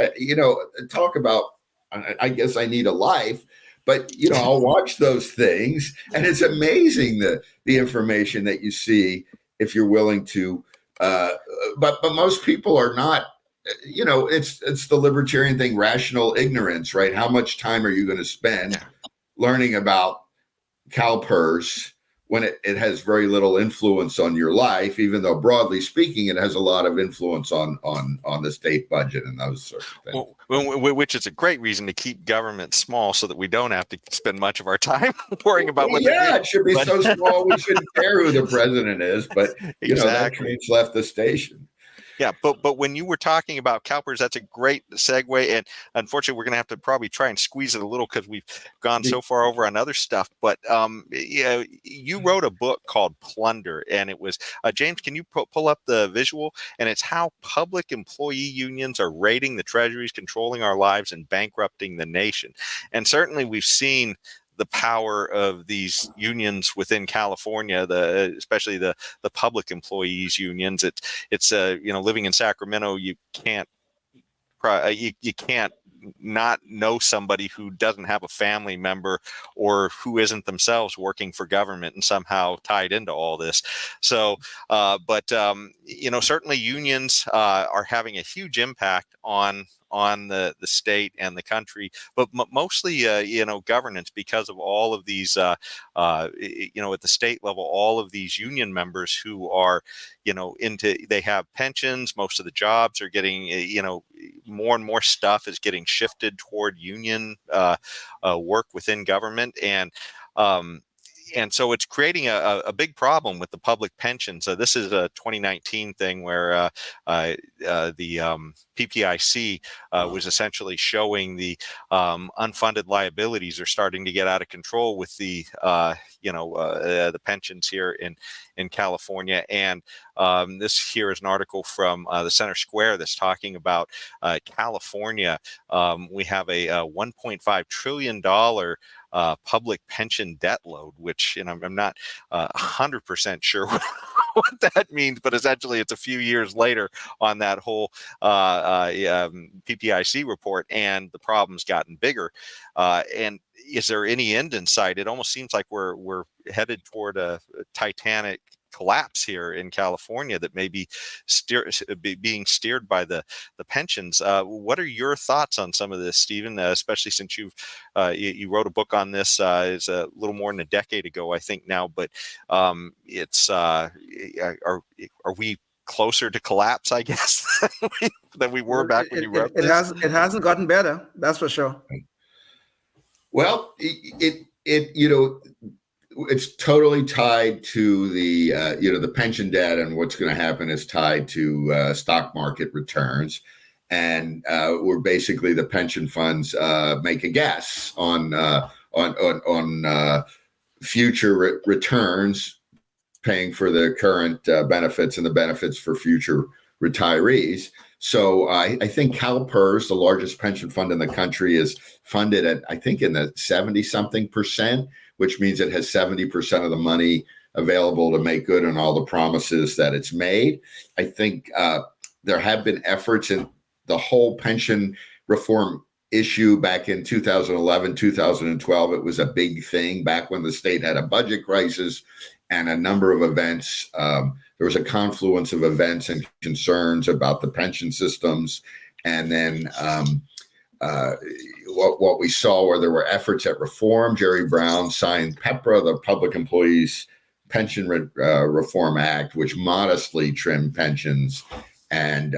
Talk about, I guess I need a life, but I'll watch those things, and it's amazing the information that you see if you're willing to. But most people are not. It's the libertarian thing, rational ignorance, right? How much time are you going to spend learning about CalPERS when it has very little influence on your life, even though broadly speaking, it has a lot of influence on the state budget and those sorts of things. Well, which is a great reason to keep government small so that we don't have to spend much of our time worrying about what they're doing. It should be so small we shouldn't care who the president is, but that train's left the station. Yeah, but when you were talking about CalPERS, that's a great segue. And unfortunately, we're going to have to probably try and squeeze it a little because we've gone so far over on other stuff. But you wrote a book called Plunder, and it was James. Can you pull up the visual? And it's how public employee unions are raiding the treasuries, controlling our lives, and bankrupting the nation. And certainly, we've seen the power of these unions within California, especially the public employees unions. It's living in Sacramento, you can't not know somebody who doesn't have a family member or who isn't themselves working for government and somehow tied into all this. So, certainly unions are having a huge impact on the state and the country, but mostly, governance, because of all of these, at the state level, all of these union members who are, they have pensions. Most of the jobs are getting, more and more stuff is getting shifted toward union work within government. And so it's creating a big problem with the public pension. So this is a 2019 thing where the PPIC was essentially showing the unfunded liabilities are starting to get out of control with the pensions here in California. And this here is an article from the Center Square that's talking about California. We have a $1.5 trillion public pension debt load, which I'm not 100% sure what that means, but essentially it's a few years later on that whole PPIC report, and the problem's gotten bigger. And is there any end in sight? It almost seems like we're headed toward a Titanic collapse here in California that may be being steered by the pensions. What are your thoughts on some of this, Steven? Especially since you wrote a book on this. It's a little more than a decade ago, I think now. But it's are we closer to collapse, I guess, than we were back when you wrote this? It hasn't gotten better. That's for sure. Well, it's totally tied to the pension debt, and what's going to happen is tied to stock market returns, and where basically the pension funds make a guess on future returns, paying for the current benefits and the benefits for future retirees. So I think CalPERS, the largest pension fund in the country, is funded at, I think, in the 70-something%, which means it has 70% of the money available to make good on all the promises that it's made. I think there have been efforts in the whole pension reform issue back in 2011, 2012. It was a big thing back when the state had a budget crisis and a number of events. There was a confluence of events and concerns about the pension systems. And then what we saw where there were efforts at reform. Jerry Brown signed PEPRA, the Public Employees Pension Reform Act, which modestly trimmed pensions. And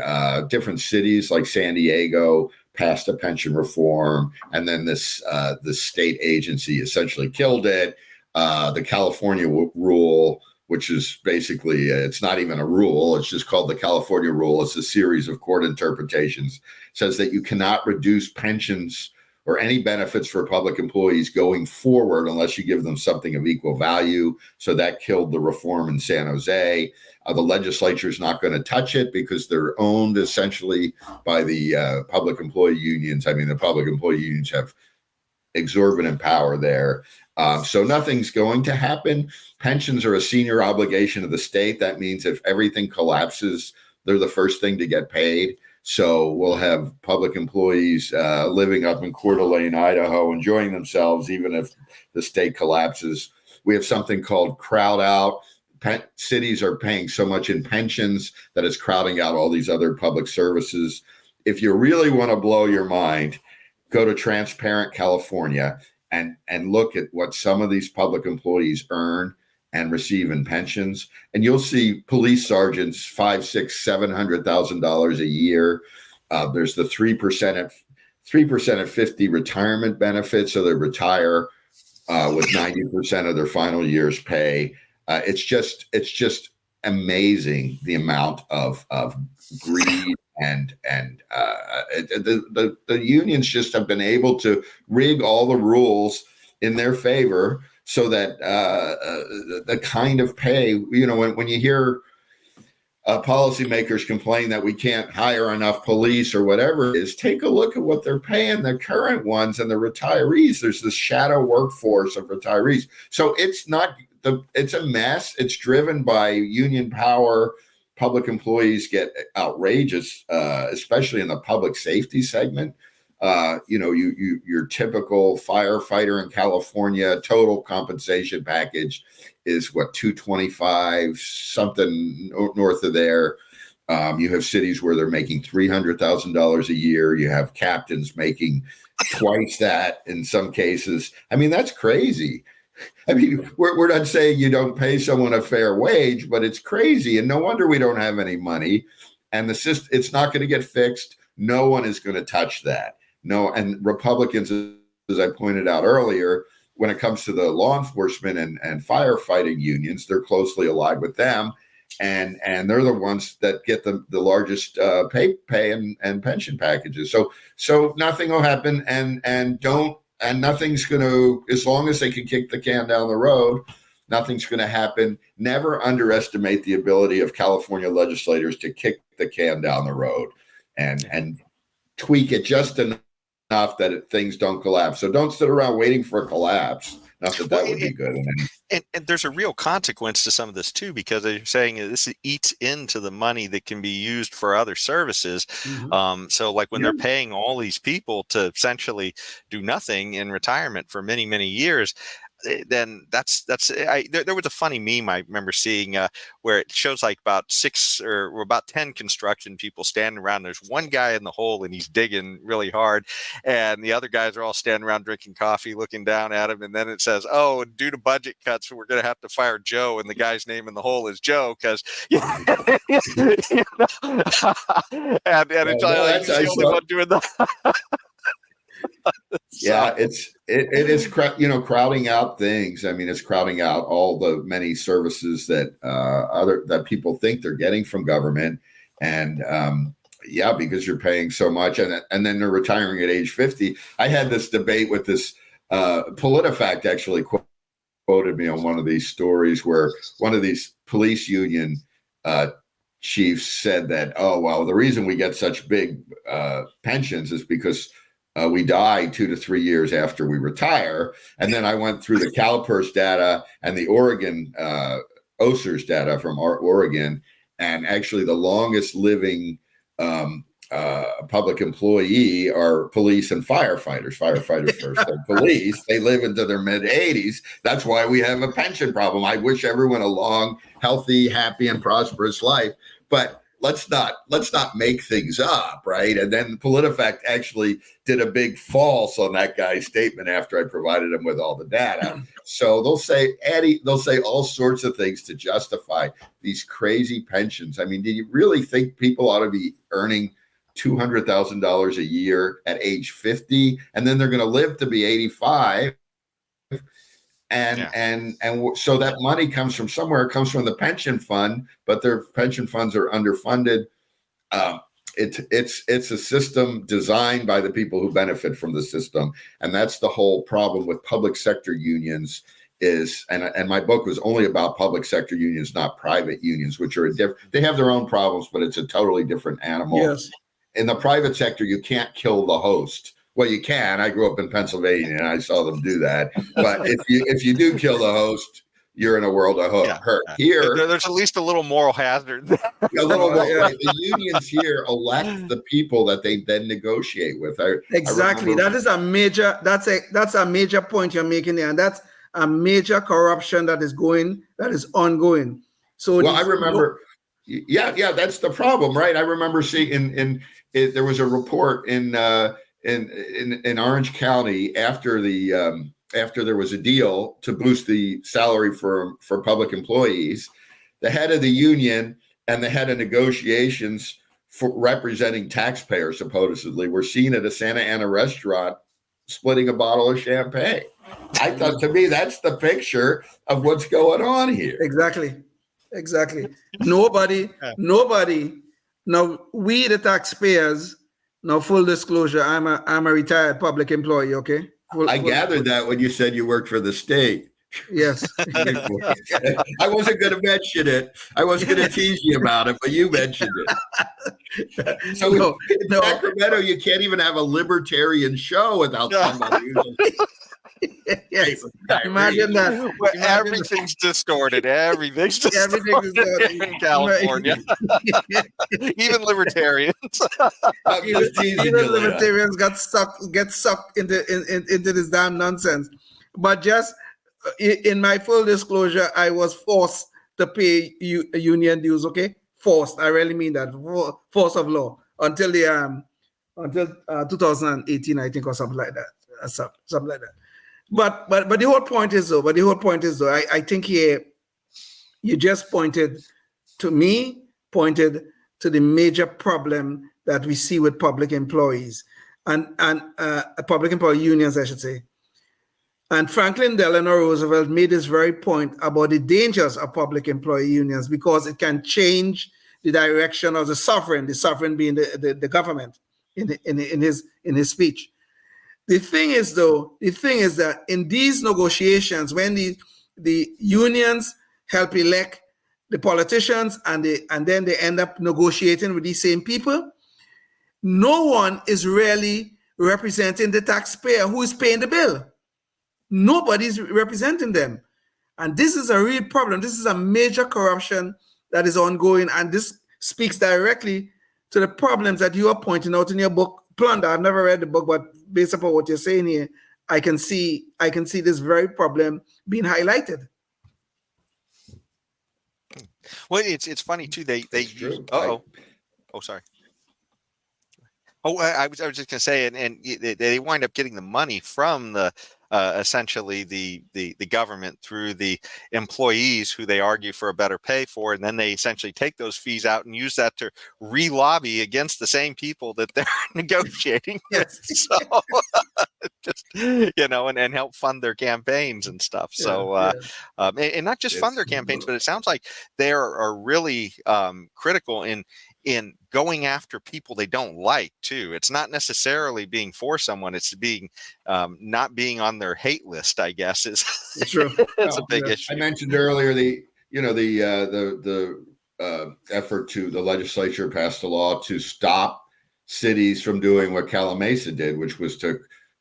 different cities like San Diego passed a pension reform. And then the state agency essentially killed it. The California rule, which is basically, it's not even a rule. It's just called the California rule. It's a series of court interpretations. It says that you cannot reduce pensions or any benefits for public employees going forward unless you give them something of equal value. So that killed the reform in San Jose. The legislature is not going to touch it because they're owned essentially by the public employee unions. I mean, the public employee unions have exorbitant power there. So nothing's going to happen. Pensions are a senior obligation of the state. That means if everything collapses, they're the first thing to get paid. So we'll have public employees living up in Coeur d'Alene, Idaho, enjoying themselves, even if the state collapses. We have something called crowd out. Cities are paying so much in pensions that it's crowding out all these other public services. If you really want to blow your mind, go to Transparent California and look at what some of these public employees earn and receive in pensions, and you'll see police sergeants $500,000, $600,000, $700,000 a year. There's the 3% at 50 retirement benefits, so they retire with 90% of their final year's pay. It's just amazing the amount of greed and the unions just have been able to rig all the rules in their favor so that the kind of pay, when you hear policymakers complain that we can't hire enough police or whatever it is, take a look at what they're paying the current ones and the retirees. There's this shadow workforce of retirees. So it's a mess. It's driven by union power. Public employees get outrageous, especially in the public safety segment. Your typical firefighter in California, total compensation package is what, $225, something north of there. You have cities where they're making $300,000 a year. You have captains making twice that in some cases. I mean, that's crazy. I mean, we're not saying you don't pay someone a fair wage, but it's crazy. And no wonder we don't have any money. And the system, it's not going to get fixed. No one is going to touch that. No, and Republicans, as I pointed out earlier, when it comes to the law enforcement and firefighting unions, they're closely allied with them. And they're the ones that get the largest pay and pension packages. So nothing will happen and nothing's going to, as long as they can kick the can down the road, nothing's going to happen. Never underestimate the ability of California legislators to kick the can down the road and tweak it just enough that things don't collapse. So don't sit around waiting for a collapse. Not that would be good. And there's a real consequence to some of this too, because you're saying this eats into the money that can be used for other services. Mm-hmm. So like when they're paying all these people to essentially do nothing in retirement for many, many years, then there was a funny meme I remember seeing where it shows like about 6 or about 10 construction people standing around. There's one guy in the hole and he's digging really hard, and the other guys are all standing around drinking coffee, looking down at him. And then it says, "Oh, due to budget cuts, we're going to have to fire Joe." And the guy's name in the hole is Joe because, and it's the only one doing that. Yeah, it is crowding out things. I mean, it's crowding out all the many services that people think they're getting from government, and because you're paying so much, and then they're retiring at age 50. I had this debate with this PolitiFact actually quoted me on one of these stories where one of these police union chiefs said that, the reason we get such big pensions is because we die 2 to 3 years after we retire. And then I went through the CalPERS data and the Oregon OSERS data from Oregon, and actually the longest living public employee are police and firefighters. Firefighters first, then police. They live into their mid-80s. That's why we have a pension problem. I wish everyone a long, healthy, happy, and prosperous life, but let's not make things up, right? And then PolitiFact actually did a big false on that guy's statement after I provided him with all the data. So they'll say all sorts of things to justify these crazy pensions. I mean, do you really think people ought to be earning $200,000 a year at age 50, and then they're going to live to be 85? So that money comes from somewhere. It comes from the pension fund, but their pension funds are underfunded. It's a system designed by the people who benefit from the system, and that's the whole problem with public sector unions. And my book was only about public sector unions, not private unions, which are they have their own problems, but it's a totally different animal. Yes. In the private sector, you can't kill the host. Well, you can. I grew up in Pennsylvania and I saw them do that. But if you do kill the host, you're in a world of hurt. Here, there's at least a little moral hazard. The unions here elect the people that they then negotiate with. Exactly. That is a major. That's a major point you're making there, and that's a major corruption that is ongoing. So I remember. Yeah, that's the problem, right? I remember seeing there was a report in Orange County after there was a deal to boost the salary for public employees. The head of the union and the head of negotiations for representing taxpayers supposedly were seen at a Santa Ana restaurant splitting a bottle of champagne. I thought, to me, that's the picture of what's going on here. Exactly. Nobody. Now, we the taxpayers. Now, full disclosure, I'm a retired public employee. Okay. I gathered that when you said you worked for the state. Yes. I wasn't going to mention it. I was going to tease you about it, but you mentioned it. So in Sacramento, you can't even have a libertarian show without somebody who's yes. Imagine that. Everything's distorted. Everything's distorted in California. Even libertarians. Even libertarians get sucked into this damn nonsense. But just in my full disclosure, I was forced to pay union dues. Okay, forced. I really mean that. Force of law until 2018, I think, or something like that. Something like that. But the whole point is though. I think here you just pointed to the major problem that we see with public employees and public employee unions, I should say. And Franklin Delano Roosevelt made this very point about the dangers of public employee unions because it can change the direction of the sovereign being the government in his speech. The thing is that in these negotiations, when the unions help elect the politicians and then they end up negotiating with these same people, no one is really representing the taxpayer who is paying the bill. Nobody's representing them. And this is a real problem. This is a major corruption that is ongoing. And this speaks directly to the problems that you are pointing out in your book, Plunder. I've never read the book, but based upon what you're saying here, I can see this very problem being highlighted. Well, it's funny too. They use. Sorry. I was just going to say, and they wind up getting the money from the essentially the government through the employees who they argue for a better pay for, and then they essentially take those fees out and use that to re-lobby against the same people that they're negotiating with. So just and help fund their campaigns and stuff. So and not just fund their campaigns, but it sounds like they are really critical in going after people they don't like too. It's not necessarily being for someone; it's being not being on their hate list. I guess is true. It's a big issue. I mentioned earlier the effort to the legislature passed a law to stop cities from doing what Calamasa did, which was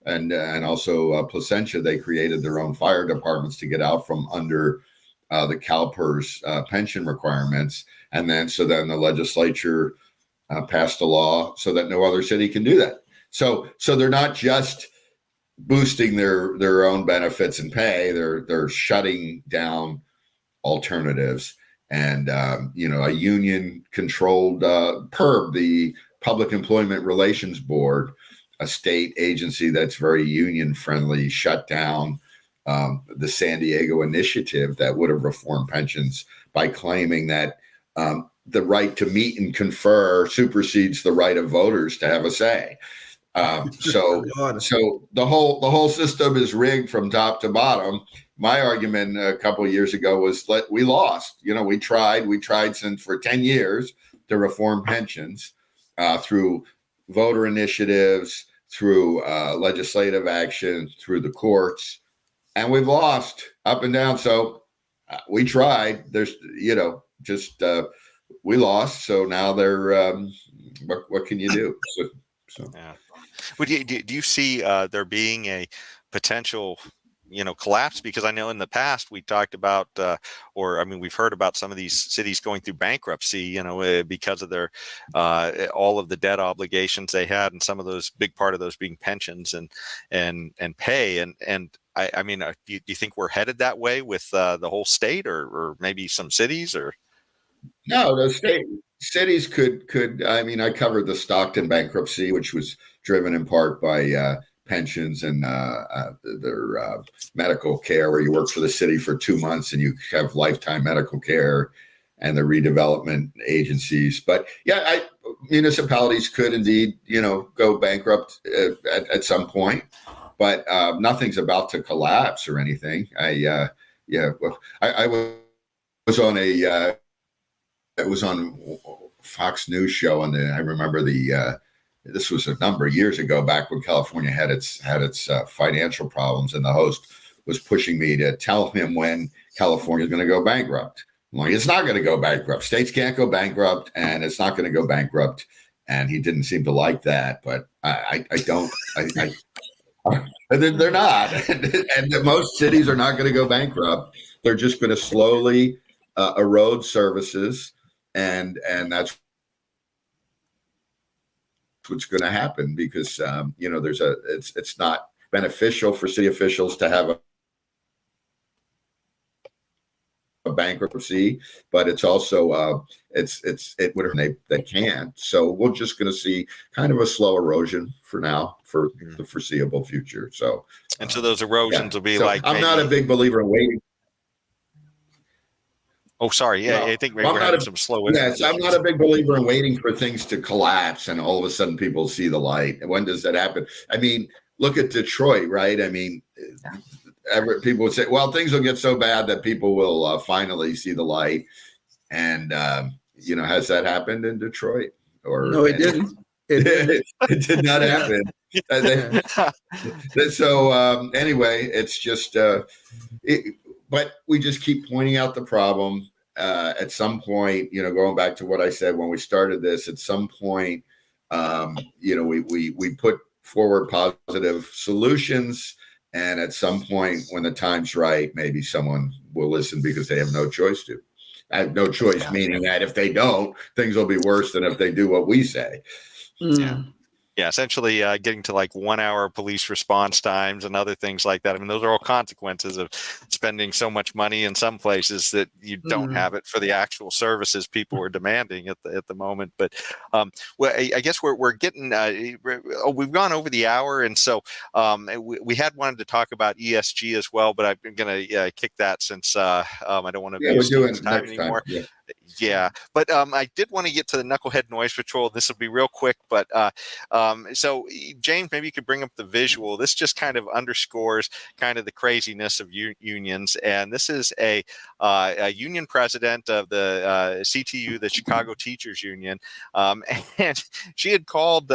and also Placentia. They created their own fire departments to get out from under the CalPERS pension requirements. And then the legislature passed a law so that no other city can do that. So they're not just boosting their own benefits and pay; they're shutting down alternatives. And a union-controlled PERB, the Public Employment Relations Board, a state agency that's very union-friendly, shut down the San Diego initiative that would have reformed pensions by claiming that the right to meet and confer supersedes the right of voters to have a say. So the whole system is rigged from top to bottom. My argument a couple of years ago was we lost. We tried for 10 years to reform pensions through voter initiatives, through legislative action, through the courts, and we've lost up and down. So we tried. We lost. So now they're what can you do? So. Yeah. Well, do you see there being a potential, collapse? Because I know in the past we talked about, we've heard about some of these cities going through bankruptcy, because of their all of the debt obligations they had, and some of those big part of those being pensions and pay. And I mean, do you think we're headed that way with the whole state, or maybe some cities, or? No, the cities could. I mean, I covered the Stockton bankruptcy, which was driven in part by pensions and their medical care, where you work for the city for 2 months and you have lifetime medical care, and the redevelopment agencies. But yeah, municipalities could indeed, go bankrupt at some point, but nothing's about to collapse or anything. I was on a. It was on Fox News show, and I remember this was a number of years ago, back when California had its financial problems, and the host was pushing me to tell him when California is going to go bankrupt. I'm like, it's not going to go bankrupt. States can't go bankrupt, and it's not going to go bankrupt. And he didn't seem to like that, but they're not, and most cities are not going to go bankrupt. They're just going to slowly erode services. And that's what's going to happen, because it's not beneficial for city officials to have a bankruptcy, but it's also whatever they can't. So we're just going to see kind of a slow erosion for now, for the foreseeable future. So so those erosions will be like. I'm not a big believer in waiting. Oh, sorry. Yeah, I think maybe we're having some slow. Yes, I'm not a big believer in waiting for things to collapse and all of a sudden people see the light. When does that happen? I mean, look at Detroit, right? I mean, people would say, well, things will get so bad that people will finally see the light. And, has that happened in Detroit? No, it didn't. It did not happen. So anyway, it's just, but we just keep pointing out the problem. At some point, going back to what I said when we started this, at some point, we put forward positive solutions. And at some point, when the time's right, maybe someone will listen because they have no choice to. No choice, meaning that if they don't, things will be worse than if they do what we say. Yeah. Yeah, essentially getting to like 1 hour police response times and other things like that. I mean, those are all consequences of spending so much money in some places that you don't have it for the actual services people are demanding at the moment. But well, I guess we're getting we've gone over the hour, and so we had wanted to talk about ESG as well, but I'm going to kick that since I don't want to be Steven's time anymore. Yeah, but I did want to get to the Knucklehead Noise Patrol. This will be real quick, but so James, maybe you could bring up the visual. This just kind of underscores kind of the craziness of unions. And this is a union president of the CTU, the Chicago Teachers Union, and she had called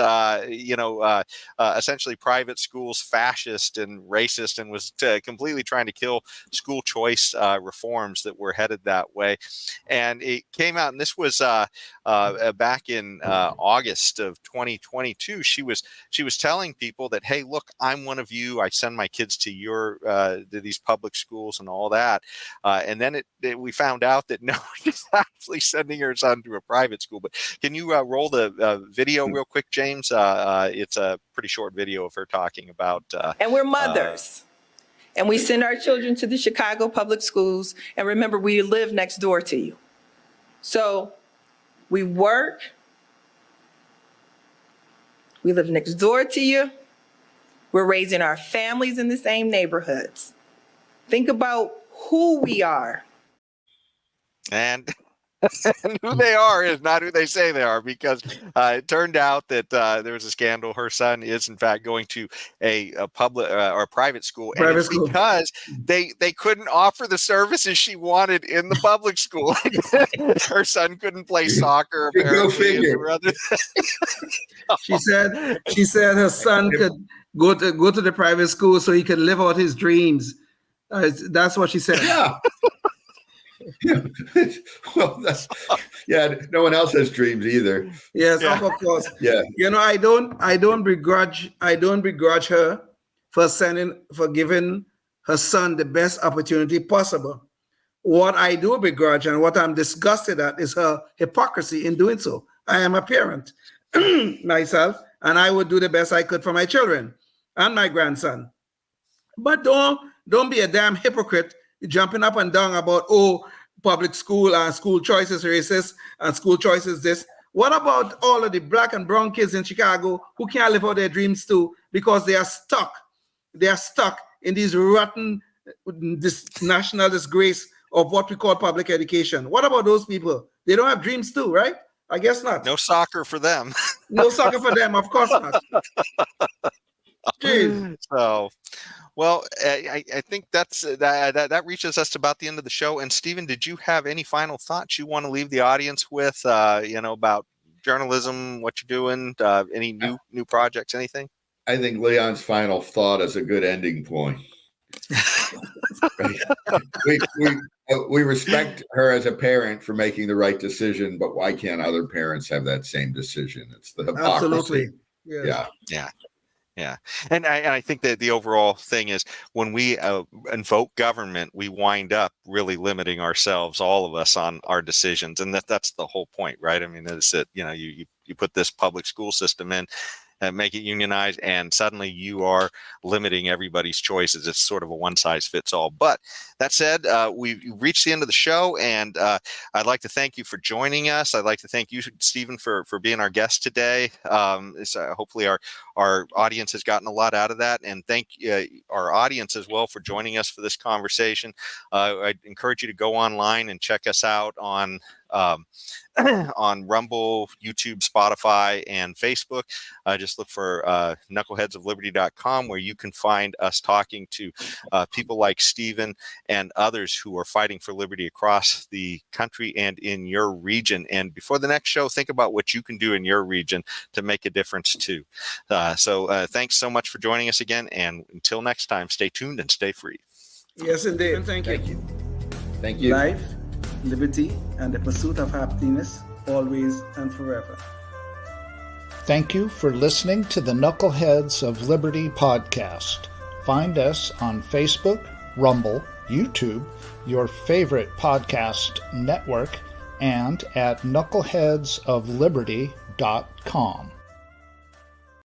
essentially private schools fascist and racist, and was completely trying to kill school choice reforms that were headed that way. And it came out, and this was back in August of 2022. She was telling people that, hey, look, I'm one of you. I send my kids to to these public schools and all that. And then we found out that no, she's actually sending her son to a private school. But can you roll the video real quick, James? It's a pretty short video of her talking about. And we're mothers. And we send our children to the Chicago public schools. And remember, we live next door to you. So we work. We live next door to you. We're raising our families in the same neighborhoods. Think about who we are. And And who they are is not who they say they are, because it turned out that there was a scandal. Her son is, in fact, going to a public or private school, and it's because they couldn't offer the services she wanted in the public school. Her son couldn't play soccer. Go figure. She said her son could go to the private school so he could live out his dreams. That's what she said. Yeah. Well, no one else has dreams either. Yes, of course. Yeah. I don't begrudge her for giving her son the best opportunity possible. What I do begrudge and what I'm disgusted at is her hypocrisy in doing so. I am a parent myself, and I would do the best I could for my children and my grandson. But don't be a damn hypocrite jumping up and down about, public school and school choices racist and school choices this. What about all of the black and brown kids in Chicago who can't live out their dreams too because they are stuck? They are stuck in these rotten, this national disgrace of what we call public education. What about those people? They don't have dreams too, right? I guess not. No soccer for them. No soccer for them, of course not. Jeez. So, well, I think that reaches us to about the end of the show. And Steven, did you have any final thoughts you want to leave the audience with? About journalism, what you're doing, any new projects, anything? I think Leon's final thought is a good ending point. We respect her as a parent for making the right decision, but why can't other parents have that same decision? It's the hypocrisy. Absolutely. Yeah. And I think that the overall thing is when we invoke government, we wind up really limiting ourselves, all of us, on our decisions. And that's the whole point, right? I mean, it's that, you put this public school system in and make it unionized, and suddenly you are limiting everybody's choices. It's sort of a one size fits all. But that said, we've reached the end of the show, and I'd like to thank you for joining us. I'd like to thank you, Steven, for being our guest today. Hopefully our audience has gotten a lot out of that, and thank our audience as well for joining us for this conversation. I'd encourage you to go online and check us out on Rumble, YouTube, Spotify, and Facebook. Just look for knuckleheadsofliberty.com, where you can find us talking to people like Steven and others who are fighting for liberty across the country and in your region. And before the next show, think about what you can do in your region to make a difference too. So thanks so much for joining us again. And until next time, stay tuned and stay free. Yes, indeed. Thank you. Thank you. Life, liberty, and the pursuit of happiness, always and forever. Thank you for listening to the Knuckleheads of Liberty podcast. Find us on Facebook, Rumble, YouTube, your favorite podcast network, and at knuckleheadsofliberty.com.